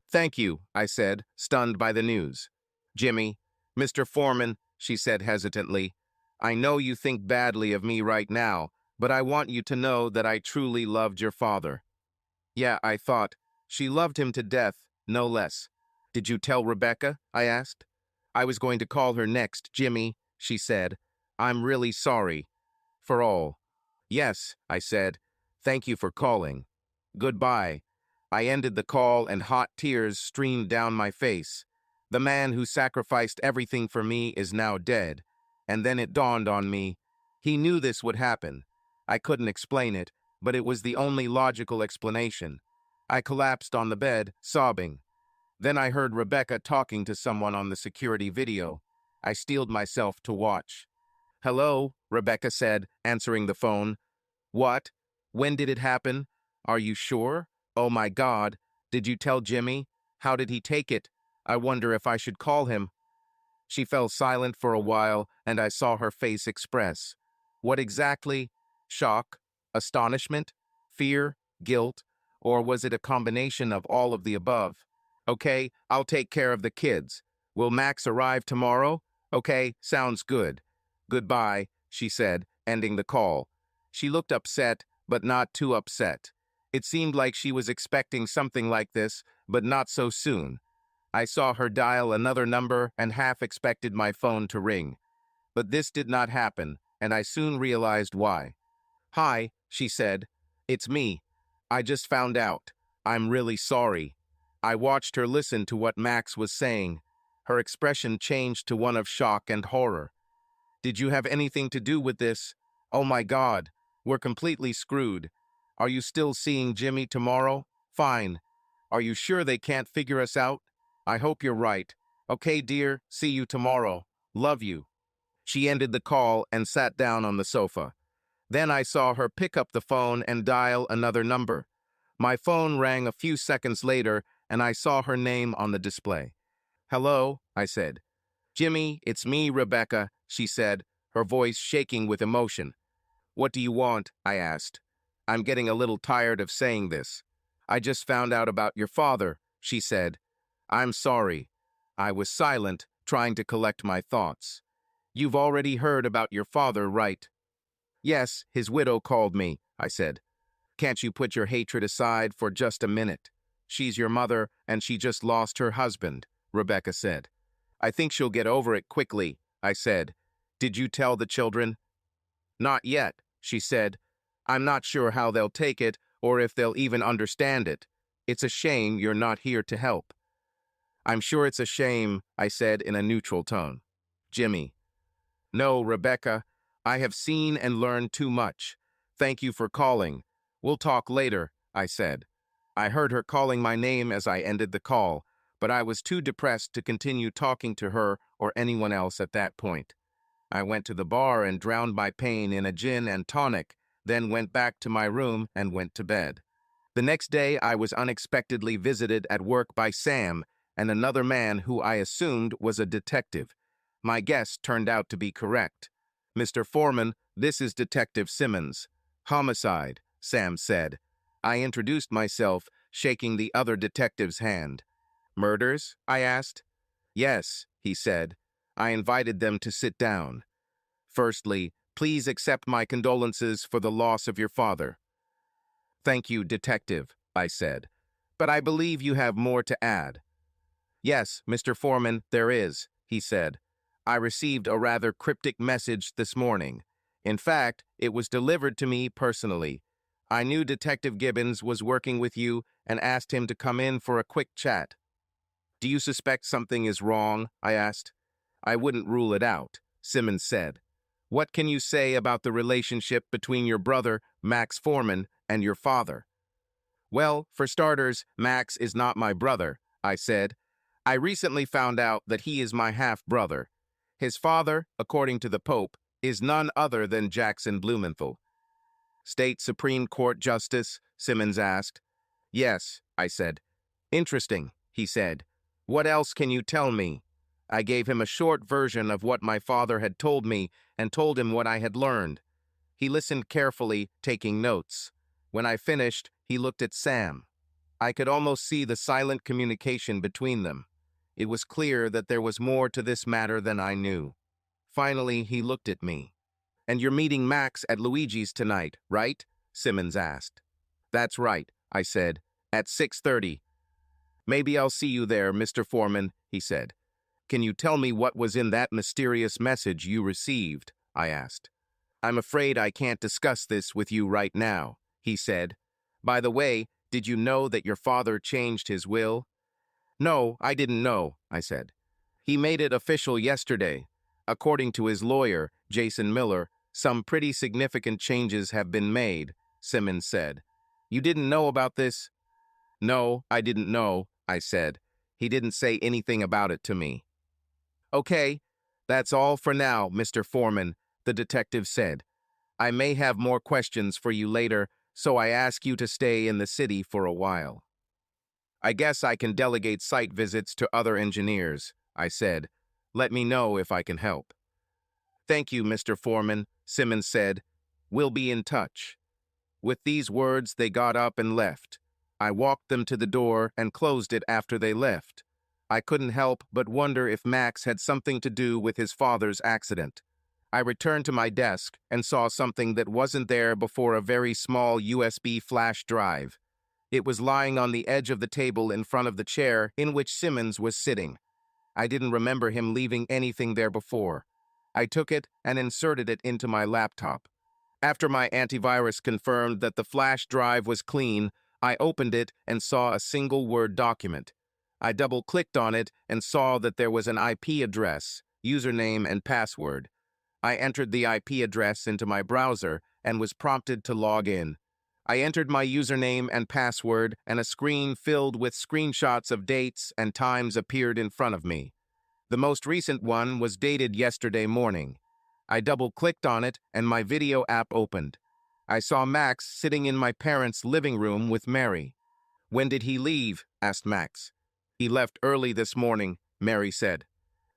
"Thank you," I said, stunned by the news. "Jimmy, Mr. Foreman," she said hesitantly, "I know you think badly of me right now, but I want you to know that I truly loved your father." Yeah, I thought. She loved him to death, no less. "Did you tell Rebecca?" I asked. "I was going to call her next, Jimmy," she said. "I'm really sorry. For all." "Yes," I said. "Thank you for calling. Goodbye." I ended the call and hot tears streamed down my face. The man who sacrificed everything for me is now dead. And then it dawned on me. He knew this would happen. I couldn't explain it, but it was the only logical explanation. I collapsed on the bed, sobbing. Then I heard Rebecca talking to someone on the security video. I steeled myself to watch. "Hello," Rebecca said, answering the phone. "What? When did it happen? Are you sure? Oh my God. Did you tell Jimmy? How did he take it? I wonder if I should call him." She fell silent for a while, and I saw her face express. What exactly? Shock? Astonishment? Fear? Guilt? Or was it a combination of all of the above? "Okay, I'll take care of the kids. Will Max arrive tomorrow? Okay, sounds good. Goodbye," she said, ending the call. She looked upset, but not too upset. It seemed like she was expecting something like this, but not so soon. I saw her dial another number and half expected my phone to ring. But this did not happen, and I soon realized why. "Hi," she said. "It's me. I just found out. I'm really sorry." I watched her listen to what Max was saying. Her expression changed to one of shock and horror. "Did you have anything to do with this? Oh my God, we're completely screwed. Are you still seeing Jimmy tomorrow? Fine. Are you sure they can't figure us out? I hope you're right. Okay, dear, see you tomorrow. Love you." She ended the call and sat down on the sofa. Then I saw her pick up the phone and dial another number. My phone rang a few seconds later, and I saw her name on the display. "Hello," I said. "Jimmy, it's me, Rebecca," she said, her voice shaking with emotion. "What do you want?" I asked. "I'm getting a little tired of saying this. I just found out about your father," she said. "I'm sorry." I was silent, trying to collect my thoughts. "You've already heard about your father, right?" "Yes, his widow called me," I said. "Can't you put your hatred aside for just a minute? She's your mother, and she just lost her husband," Rebecca said. "I think she'll get over it quickly," I said. "Did you tell the children?" "Not yet," she said. "I'm not sure how they'll take it or if they'll even understand it. It's a shame you're not here to help." "I'm sure it's a shame," I said in a neutral tone. "Jimmy." "No, Rebecca. I have seen and learned too much. Thank you for calling. We'll talk later," I said. I heard her calling my name as I ended the call, but I was too depressed to continue talking to her or anyone else at that point. I went to the bar and drowned my pain in a gin and tonic, then went back to my room and went to bed. The next day, I was unexpectedly visited at work by Sam and another man who I assumed was a detective. My guess turned out to be correct. "Mr. Foreman, this is Detective Simmons." "Homicide," Sam said. I introduced myself, shaking the other detective's hand. "Murders?" I asked. "Yes," he said. I invited them to sit down. "Firstly, please accept my condolences for the loss of your father." "Thank you, Detective," I said. "But I believe you have more to add." "Yes, Mr. Foreman, there is," he said. "I received a rather cryptic message this morning. In fact, it was delivered to me personally. I knew Detective Gibbons was working with you and asked him to come in for a quick chat." "Do you suspect something is wrong?" I asked. "I wouldn't rule it out," Simmons said. "What can you say about the relationship between your brother, Max Foreman, and your father?" "Well, for starters, Max is not my brother," I said. "I recently found out that he is my half-brother. His father, according to the Pope, is none other than Jackson Blumenthal." "State Supreme Court Justice?" Simmons asked. "Yes," I said. "Interesting," he said. "What else can you tell me?" I gave him a short version of what my father had told me and told him what I had learned. He listened carefully, taking notes. When I finished, he looked at Sam. I could almost see the silent communication between them. It was clear that there was more to this matter than I knew. Finally, he looked at me. "And you're meeting Max at Luigi's tonight, right?" Simmons asked. "That's right," I said. "At 6:30. "Maybe I'll see you there, Mr. Foreman," he said. "Can you tell me what was in that mysterious message you received?" I asked. "I'm afraid I can't discuss this with you right now," he said. "By the way, did you know that your father changed his will?" "No, I didn't know," I said. "He made it official yesterday. According to his lawyer, Jason Miller, some pretty significant changes have been made," Simmons said. "You didn't know about this?" "No, I didn't know," I said. "He didn't say anything about it to me." "Okay, that's all for now, Mr. Foreman," the detective said. "I may have more questions for you later, so I ask you to stay in the city for a while." "I guess I can delegate site visits to other engineers," I said. "Let me know if I can help." "Thank you, Mr. Foreman," Simmons said. "We'll be in touch." With these words, they got up and left. I walked them to the door and closed it after they left. I couldn't help but wonder if Max had something to do with his father's accident. I returned to my desk and saw something that wasn't there before: a very small USB flash drive. It was lying on the edge of the table in front of the chair in which Simmons was sitting. I didn't remember him leaving anything there before. I took it and inserted it into my laptop. After my antivirus confirmed that the flash drive was clean, I opened it and saw a single Word document. I double-clicked on it and saw that there was an IP address, username, and password. I entered the IP address into my browser and was prompted to log in. I entered my username and password, and a screen filled with screenshots of dates and times appeared in front of me. The most recent one was dated yesterday morning. I double-clicked on it, and my video app opened. I saw Max sitting in my parents' living room with Mary. "When did he leave?" asked Max. "He left early this morning," Mary said.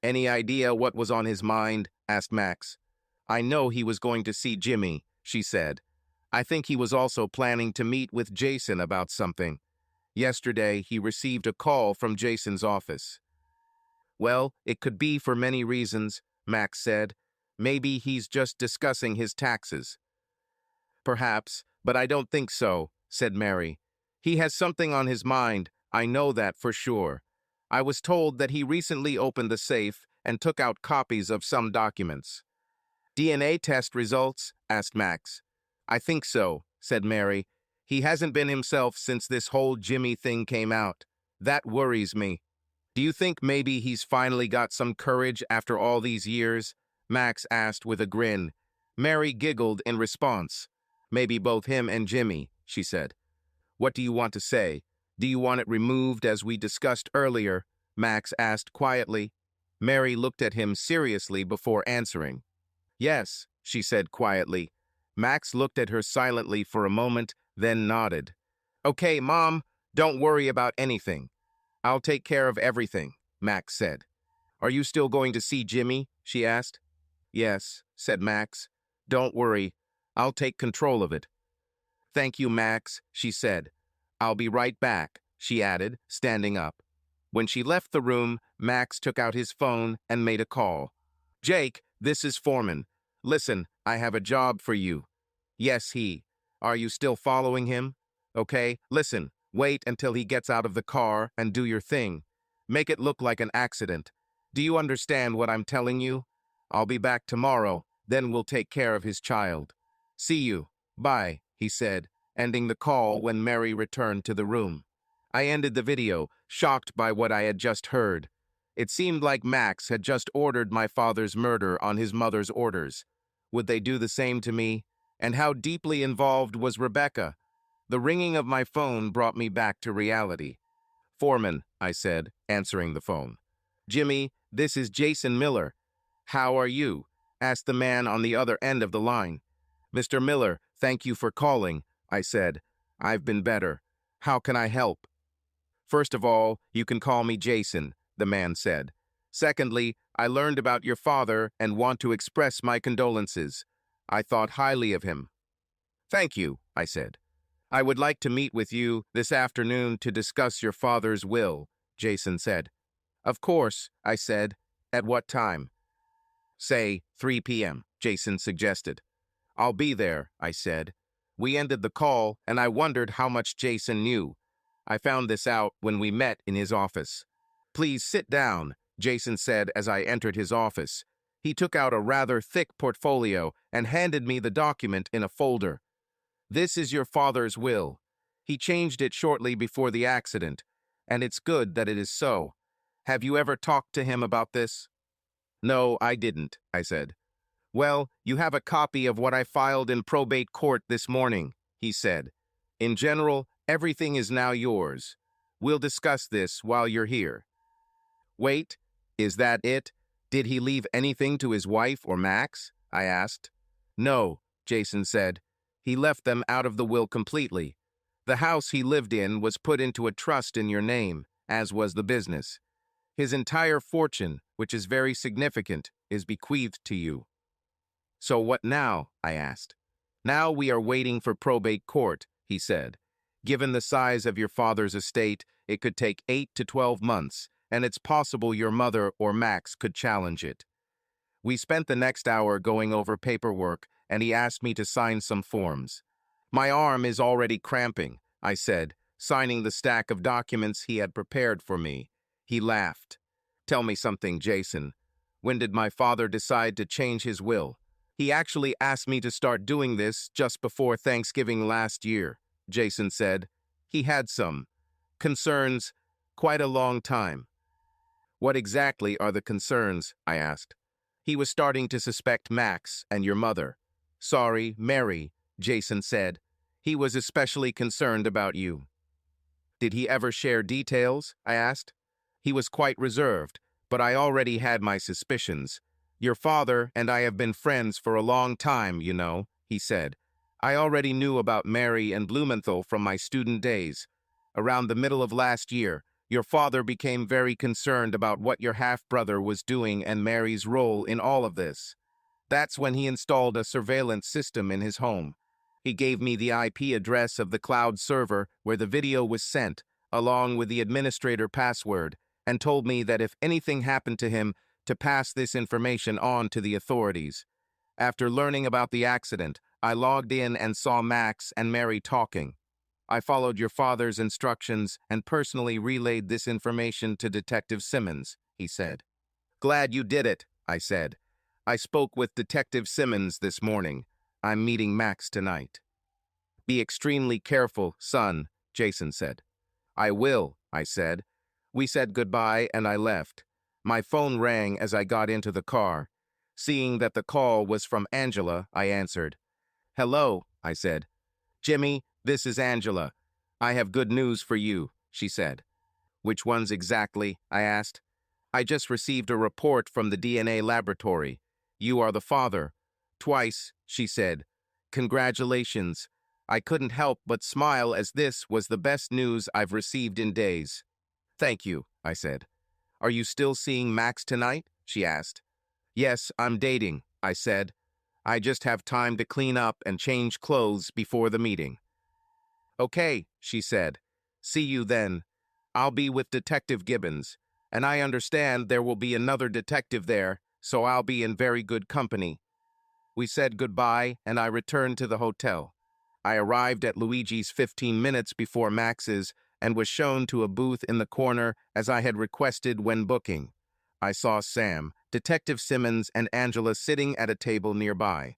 "Any idea what was on his mind?" asked Max. "I know he was going to see Jimmy," she said. "I think he was also planning to meet with Jason about something. Yesterday, he received a call from Jason's office." "Well, it could be for many reasons," Max said. "Maybe he's just discussing his taxes." "Perhaps, but I don't think so," said Mary. "He has something on his mind, I know that for sure. I was told that he recently opened the safe and took out copies of some documents." "DNA test results?" asked Max. "I think so," said Mary. "He hasn't been himself since this whole Jimmy thing came out. That worries me." "Do you think maybe he's finally got some courage after all these years?" Max asked with a grin. Mary giggled in response. "Maybe both him and Jimmy," she said. "What do you want to say? Do you want it removed as we discussed earlier?" Max asked quietly. Mary looked at him seriously before answering. "Yes," she said quietly. Max looked at her silently for a moment, then nodded. Okay, Mom, don't worry about anything. I'll take care of everything, Max said. Are you still going to see Jimmy? She asked. Yes, said Max. Don't worry. I'll take control of it. Thank you, Max, she said. I'll be right back, she added, standing up. When she left the room, Max took out his phone and made a call. Jake, this is Foreman. Listen, I have a job for you. Yes, he. Are you still following him? Okay, listen, wait until he gets out of the car and do your thing. Make it look like an accident. Do you understand what I'm telling you? I'll be back tomorrow, then we'll take care of his child. See you. Bye, he said, ending the call when Mary returned to the room. I ended the video, shocked by what I had just heard. It seemed like Max had just ordered my father's murder on his mother's orders. Would they do the same to me? And how deeply involved was Rebecca? The ringing of my phone brought me back to reality. Foreman, I said, answering the phone. Jimmy, this is Jason Miller. How are you? Asked the man on the other end of the line. Mr. Miller, thank you for calling, I said. I've been better. How can I help? First of all, you can call me Jason, the man said. Secondly, I learned about your father and want to express my condolences. I thought highly of him. Thank you, I said. I would like to meet with you this afternoon to discuss your father's will, Jason said. Of course, I said. At what time? Say 3 p.m., Jason suggested. I'll be there, I said. We ended the call, and I wondered how much Jason knew. I found this out when we met in his office. Please sit down, Jason said as I entered his office. He took out a rather thick portfolio and handed me the document in a folder. This is your father's will. He changed it shortly before the accident, and it's good that it is so. Have you ever talked to him about this? No, I didn't, I said. Well, you have a copy of what I filed in probate court this morning, he said. In general, everything is now yours. We'll discuss this while you're here. Wait, is that it? Did he leave anything to his wife or Max? I asked. No, Jason said. He left them out of the will completely. The house he lived in was put into a trust in your name, as was the business. His entire fortune, which is very significant, is bequeathed to you. So what now? I asked. Now we are waiting for probate court, he said. Given the size of your father's estate, it could take 8 to 12 months, and it's possible your mother or Max could challenge it. We spent the next hour going over paperwork, and he asked me to sign some forms. My arm is already cramping, I said, signing the stack of documents he had prepared for me. He laughed. Tell me something, Jason. When did my father decide to change his will? He actually asked me to start doing this just before Thanksgiving last year, Jason said. He had some concerns, quite a long time. What exactly are the concerns? I asked. He was starting to suspect Max and your mother. Sorry, Mary, Jason said. He was especially concerned about you. Did he ever share details? I asked. He was quite reserved, but I already had my suspicions. Your father and I have been friends for a long time, you know, he said. I already knew about Mary and Blumenthal from my student days. Around the middle of last year, your father became very concerned about what your half-brother was doing and Mary's role in all of this. That's when he installed a surveillance system in his home. He gave me the IP address of the cloud server where the video was sent, along with the administrator password, and told me that if anything happened to him, to pass this information on to the authorities. After learning about the accident, I logged in and saw Max and Mary talking. I followed your father's instructions and personally relayed this information to Detective Simmons, he said. Glad you did it, I said. I spoke with Detective Simmons this morning. I'm meeting Max tonight. Be extremely careful, son, Jason said. I will, I said. We said goodbye and I left. My phone rang as I got into the car. Seeing that the call was from Angela, I answered. Hello, I said. Jimmy, this is Angela. I have good news for you, she said. Which ones exactly? I asked. I just received a report from the DNA laboratory. You are the father. Twice, she said. Congratulations. I couldn't help but smile as this was the best news I've received in days. Thank you, I said. Are you still seeing Max tonight? She asked. Yes, I'm dating, I said. I just have time to clean up and change clothes before the meeting. Okay, she said. See you then. I'll be with Detective Gibbons, and I understand there will be another detective there, so I'll be in very good company. We said goodbye, and I returned to the hotel. I arrived at Luigi's 15 minutes before Max's and was shown to a booth in the corner as I had requested when booking. I saw Sam, Detective Simmons, and Angela sitting at a table nearby.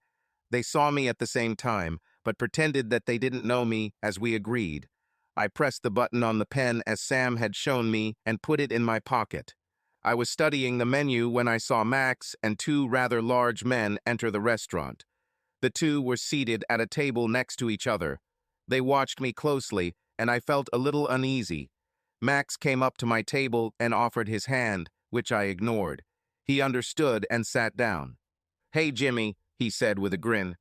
They saw me at the same time, but pretended that they didn't know me as we agreed. I pressed the button on the pen as Sam had shown me and put it in my pocket. I was studying the menu when I saw Max and two rather large men enter the restaurant. The two were seated at a table next to each other. They watched me closely, and I felt a little uneasy. Max came up to my table and offered his hand, which I ignored. He understood and sat down. Hey, Jimmy, he said with a grin.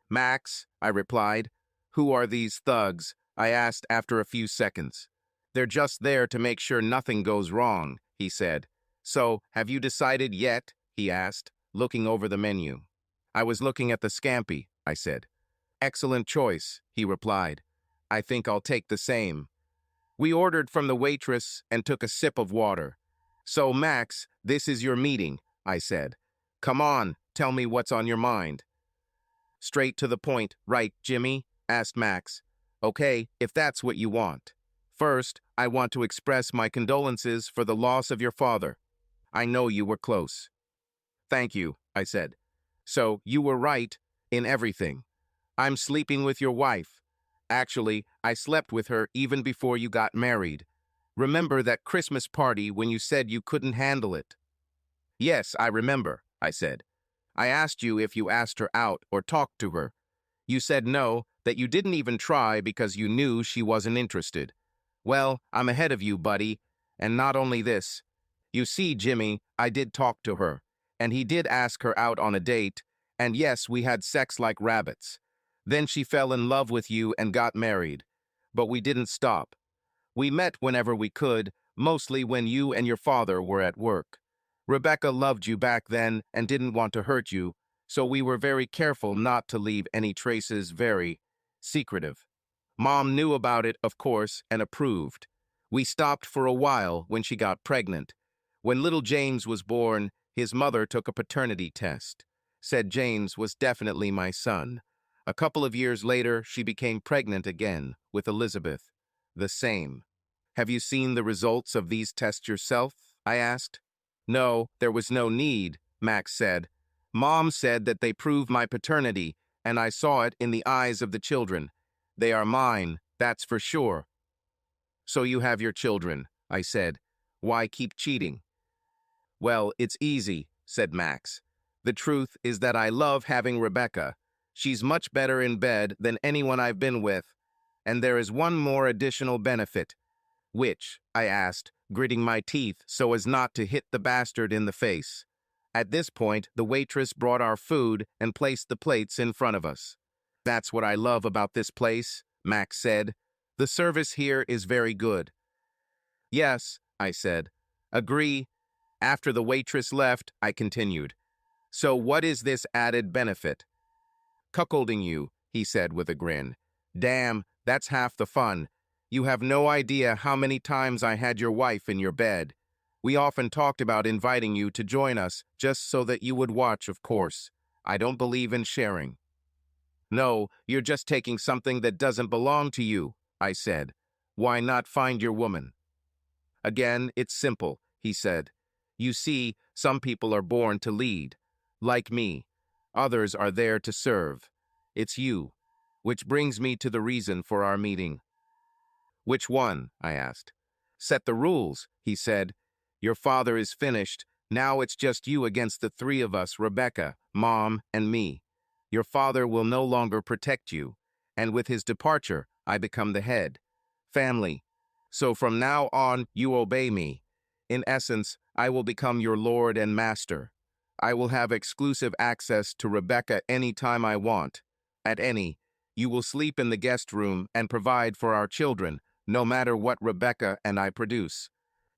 Max, I replied. Who are these thugs? I asked after a few seconds. They're just there to make sure nothing goes wrong, he said. So, have you decided yet? He asked, looking over the menu. I was looking at the scampi, I said. Excellent choice, he replied. I think I'll take the same. We ordered from the waitress and took a sip of water. So, Max, this is your meeting, I said. Come on, tell me what's on your mind. Straight to the point, right, Jimmy? Asked Max. Okay, if that's what you want. First, I want to express my condolences for the loss of your father. I know you were close. Thank you, I said. So, you were right in everything. I'm sleeping with your wife. Actually, I slept with her even before you got married. Remember that Christmas party when you said you couldn't handle it? Yes, I remember, I said. I asked you if you asked her out or talked to her. You said no, that you didn't even try because you knew she wasn't interested. Well, I'm ahead of you, buddy. And not only this. You see, Jimmy, I did talk to her, and he did ask her out on a date, and yes, we had sex like rabbits. Then she fell in love with you and got married. But we didn't stop. We met whenever we could, mostly when you and your father were at work. Rebecca loved you back then and didn't want to hurt you, so we were very careful not to leave any traces very secretive. Mom knew about it, of course, and approved. We stopped for a while when she got pregnant. When little James was born, his mother took a paternity test. Said James was definitely my son. A couple of years later, she became pregnant again with Elizabeth. The same. Have you seen the results of these tests yourself? I asked. No, there was no need, Max said. Mom said that they prove my paternity, and I saw it in the eyes of the children. They are mine, that's for sure. So you have your children, I said. Why keep cheating? Well, it's easy, said Max. The truth is that I love having Rebecca. She's much better in bed than anyone I've been with. And there is one more additional benefit. Which? I asked, gritting my teeth so as not to hit the bastard in the face. At this point, the waitress brought our food and placed the plates in front of us. That's what I love about this place, Max said. The service here is very good. Yes, I said. Agree. After the waitress left, I continued. So what is this added benefit? Cuckolding you, he said with a grin. Damn, that's half the fun. You have no idea how many times I had your wife in your bed. We often talked about inviting you to join us just so that you would watch, of course. I don't believe in sharing. No, you're just taking something that doesn't belong to you, I said. Why not find your woman? Again, it's simple, he said. You see, some people are born to lead. Like me. Others are there to serve. It's you. Which brings me to the reason for our meeting. Which one? I asked. Set the rules, he said. Your father is finished. Now it's just you against the three of us, Rebecca, Mom, and me. Your father will no longer protect you, and with his departure, I become the head. Family. So from now on, you obey me. In essence, I will become your lord and master. I will have exclusive access to Rebecca any time I want. At any. You will sleep in the guest room and provide for our children, no matter what Rebecca and I produce.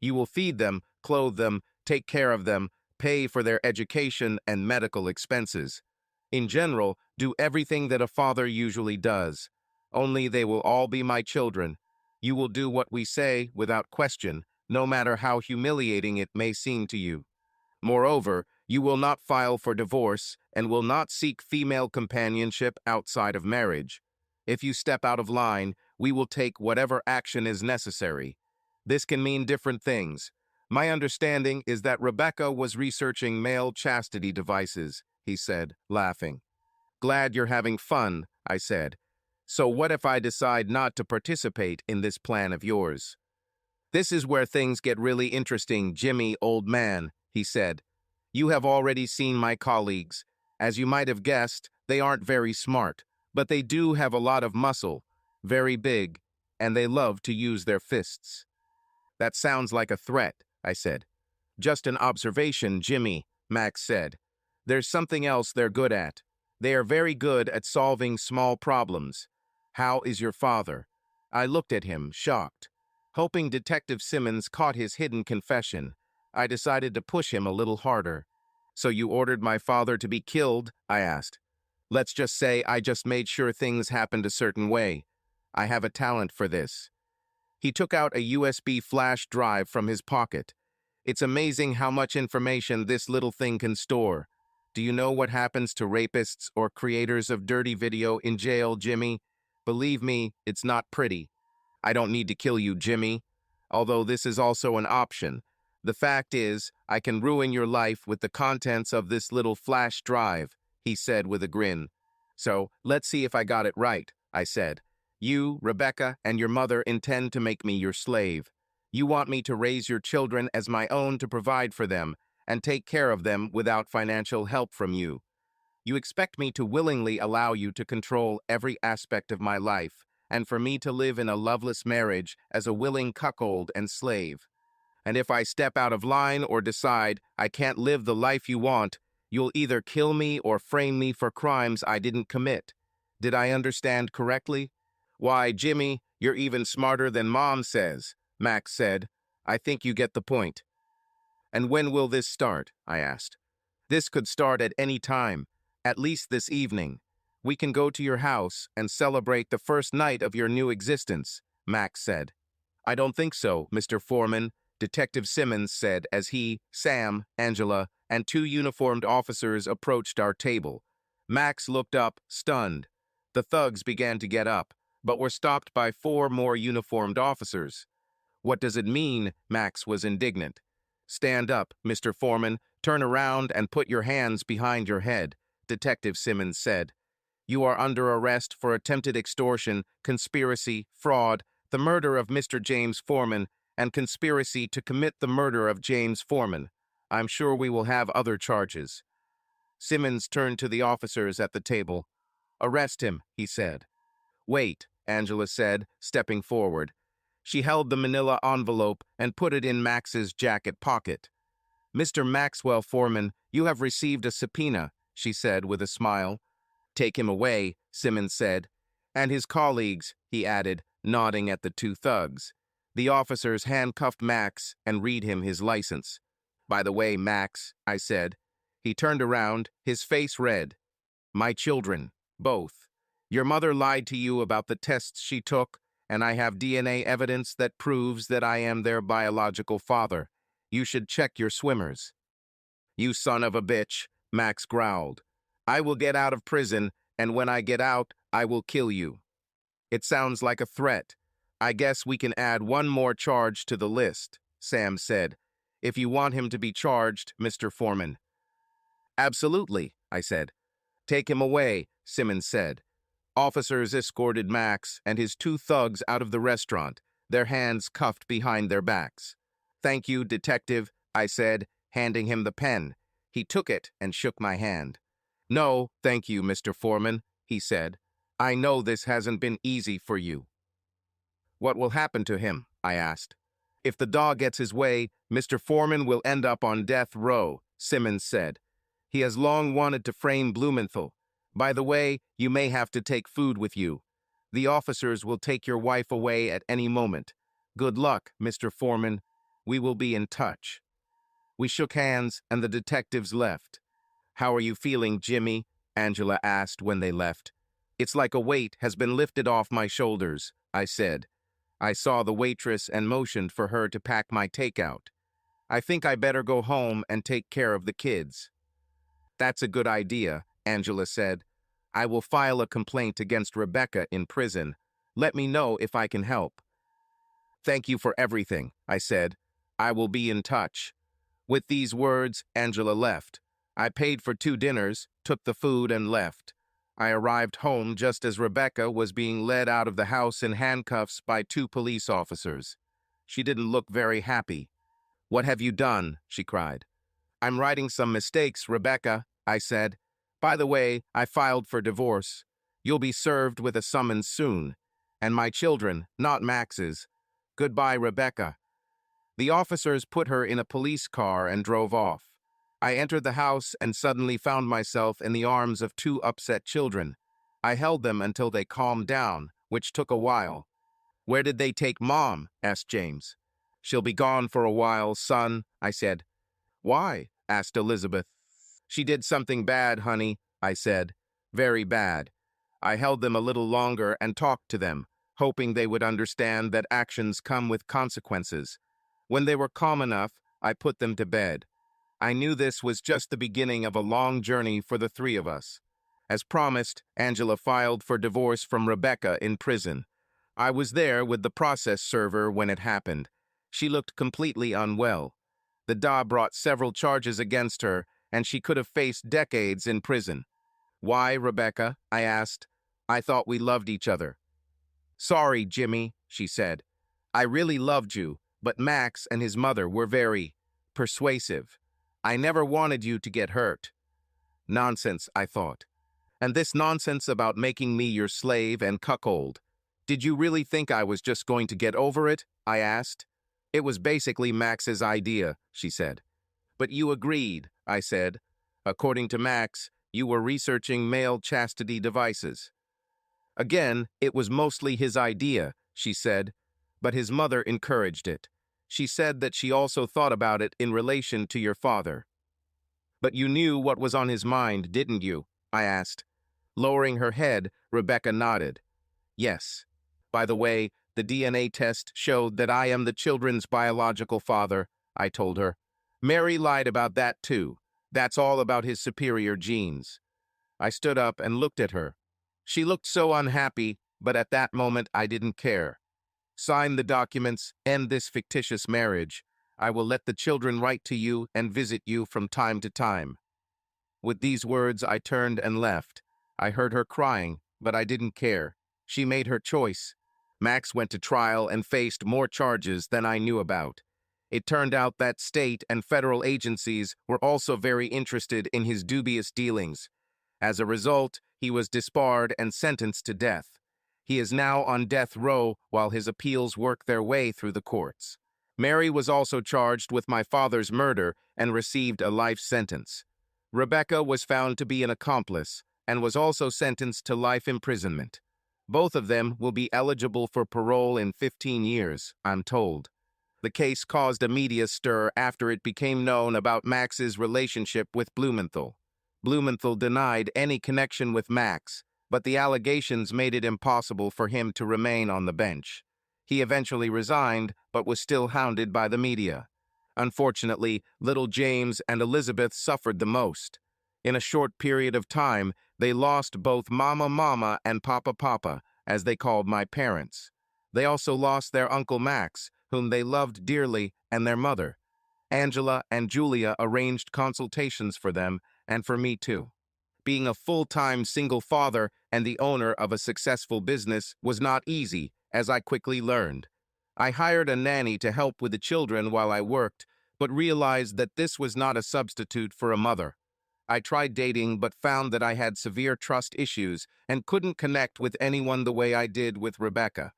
You will feed them, clothe them, take care of them, pay for their education and medical expenses. In general, do everything that a father usually does. Only they will all be my children. You will do what we say without question, no matter how humiliating it may seem to you. Moreover, you will not file for divorce and will not seek female companionship outside of marriage. If you step out of line, we will take whatever action is necessary. This can mean different things. My understanding is that Rebecca was researching male chastity devices, he said, laughing. Glad you're having fun, I said. So what if I decide not to participate in this plan of yours? This is where things get really interesting, Jimmy, old man, he said. You have already seen my colleagues. As you might have guessed, they aren't very smart, but they do have a lot of muscle, very big, and they love to use their fists. That sounds like a threat, I said. Just an observation, Jimmy, Max said. There's something else they're good at. They are very good at solving small problems. How is your father? I looked at him, shocked. Hoping Detective Simmons caught his hidden confession, I decided to push him a little harder. So you ordered my father to be killed? I asked. Let's just say I just made sure things happened a certain way. I have a talent for this. He took out a USB flash drive from his pocket. It's amazing how much information this little thing can store. Do you know what happens to rapists or creators of dirty video in jail, Jimmy? Believe me, it's not pretty. I don't need to kill you, Jimmy. Although this is also an option. The fact is, I can ruin your life with the contents of this little flash drive, he said with a grin. So, let's see if I got it right, I said. You, Rebecca, and your mother intend to make me your slave. You want me to raise your children as my own to provide for them and take care of them without financial help from you. You expect me to willingly allow you to control every aspect of my life and for me to live in a loveless marriage as a willing cuckold and slave. And if I step out of line or decide I can't live the life you want, you'll either kill me or frame me for crimes I didn't commit. Did I understand correctly? Why, Jimmy, you're even smarter than Mom says, Max said. I think you get the point. And when will this start? I asked. This could start at any time, at least this evening. We can go to your house and celebrate the first night of your new existence, Max said. I don't think so, Mr. Foreman, Detective Simmons said as he, Sam, Angela, and two uniformed officers approached our table. Max looked up, stunned. The thugs began to get up, but were stopped by 4 more uniformed officers. What does it mean? Max was indignant. Stand up, Mr. Foreman, turn around and put your hands behind your head, Detective Simmons said. You are under arrest for attempted extortion, conspiracy, fraud, the murder of Mr. James Foreman, and conspiracy to commit the murder of James Foreman. I'm sure we will have other charges. Simmons turned to the officers at the table. Arrest him, he said. Wait, Angela said, stepping forward. She held the manila envelope and put it in Max's jacket pocket. Mr. Maxwell Foreman, you have received a subpoena, she said with a smile. Take him away, Simmons said. And his colleagues, he added, nodding at the 2 thugs. The officers handcuffed Max and read him his license. By the way, Max, I said. He turned around, his face red. My children, both. Your mother lied to you about the tests she took, and I have DNA evidence that proves that I am their biological father. You should check your swimmers. You son of a bitch, Max growled. I will get out of prison, and when I get out, I will kill you. It sounds like a threat. I guess we can add 1 more charge to the list, Sam said. If you want him to be charged, Mr. Foreman. Absolutely, I said. Take him away, Simmons said. Officers escorted Max and his 2 thugs out of the restaurant, their hands cuffed behind their backs. Thank you, detective, I said, handing him the pen. He took it and shook my hand. No, thank you, Mr. Foreman, he said. I know this hasn't been easy for you. What will happen to him? I asked. If the dog gets his way, Mr. Foreman will end up on death row, Simmons said. He has long wanted to frame Blumenthal. By the way, you may have to take food with you. The officers will take your wife away at any moment. Good luck, Mr. Foreman. We will be in touch." We shook hands, and the detectives left. "How are you feeling, Jimmy?" Angela asked when they left. "It's like a weight has been lifted off my shoulders," I said. I saw the waitress and motioned for her to pack my takeout. "I think I better go home and take care of the kids." "That's a good idea," Angela said. "I will file a complaint against Rebecca in prison. Let me know if I can help." "Thank you for everything," I said. "I will be in touch." With these words, Angela left. I paid for 2 dinners, took the food, and left. I arrived home just as Rebecca was being led out of the house in handcuffs by 2 police officers. She didn't look very happy. "What have you done?" she cried. "I'm writing some mistakes, Rebecca," I said. "By the way, I filed for divorce. You'll be served with a summons soon. And my children, not Max's. Goodbye, Rebecca." The officers put her in a police car and drove off. I entered the house and suddenly found myself in the arms of 2 upset children. I held them until they calmed down, which took a while. "Where did they take Mom?" asked James. "She'll be gone for a while, son," I said. "Why?" asked Elizabeth. "She did something bad, honey," I said. "Very bad." I held them a little longer and talked to them, hoping they would understand that actions come with consequences. When they were calm enough, I put them to bed. I knew this was just the beginning of a long journey for the 3 of us. As promised, Angela filed for divorce from Rebecca in prison. I was there with the process server when it happened. She looked completely unwell. The DA brought several charges against her, and she could have faced decades in prison. "Why, Rebecca?" I asked. "I thought we loved each other." "Sorry, Jimmy," she said. "I really loved you, but Max and his mother were very persuasive. I never wanted you to get hurt." Nonsense, I thought. And this nonsense about making me your slave and cuckold. "Did you really think I was just going to get over it?" I asked. "It was basically Max's idea," she said. "But you agreed," I said. "According to Max, you were researching male chastity devices." "Again, it was mostly his idea," she said, "but his mother encouraged it. She said that she also thought about it in relation to your father." "But you knew what was on his mind, didn't you?" I asked. Lowering her head, Rebecca nodded. "Yes. By the way, the DNA test showed that I am the children's biological father," I told her. "Mary lied about that too. That's all about his superior genes." I stood up and looked at her. She looked so unhappy, but at that moment I didn't care. "Sign the documents, end this fictitious marriage. I will let the children write to you and visit you from time to time." With these words, I turned and left. I heard her crying, but I didn't care. She made her choice. Max went to trial and faced more charges than I knew about. It turned out that state and federal agencies were also very interested in his dubious dealings. As a result, he was disbarred and sentenced to death. He is now on death row while his appeals work their way through the courts. Mary was also charged with my father's murder and received a life sentence. Rebecca was found to be an accomplice and was also sentenced to life imprisonment. Both of them will be eligible for parole in 15 years, I'm told. The case caused a media stir after it became known about Max's relationship with Blumenthal. Blumenthal denied any connection with Max, but the allegations made it impossible for him to remain on the bench. He eventually resigned, but was still hounded by the media. Unfortunately, little James and Elizabeth suffered the most. In a short period of time, they lost both Mama and Papa, as they called my parents. They also lost their Uncle Max, whom they loved dearly, and their mother. Angela and Julia arranged consultations for them, and for me too. Being a full-time single father and the owner of a successful business was not easy, as I quickly learned. I hired a nanny to help with the children while I worked, but realized that this was not a substitute for a mother. I tried dating but found that I had severe trust issues and couldn't connect with anyone the way I did with Rebecca.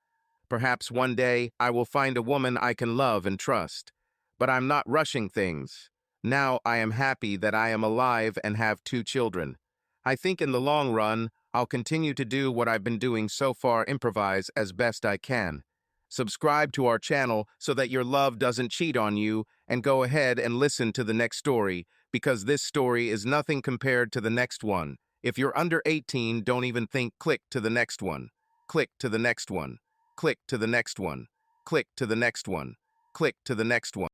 Perhaps one day I will find a woman I can love and trust. But I'm not rushing things. Now I am happy that I am alive and have 2 children. I think in the long run, I'll continue to do what I've been doing so far, improvise as best I can. Subscribe to our channel so that your love doesn't cheat on you, and go ahead and listen to the next story, because this story is nothing compared to the next one. If you're under 18, don't even think. Click to the next one. Click to the next one. Click to the next one. Click to the next one. Click to the next one.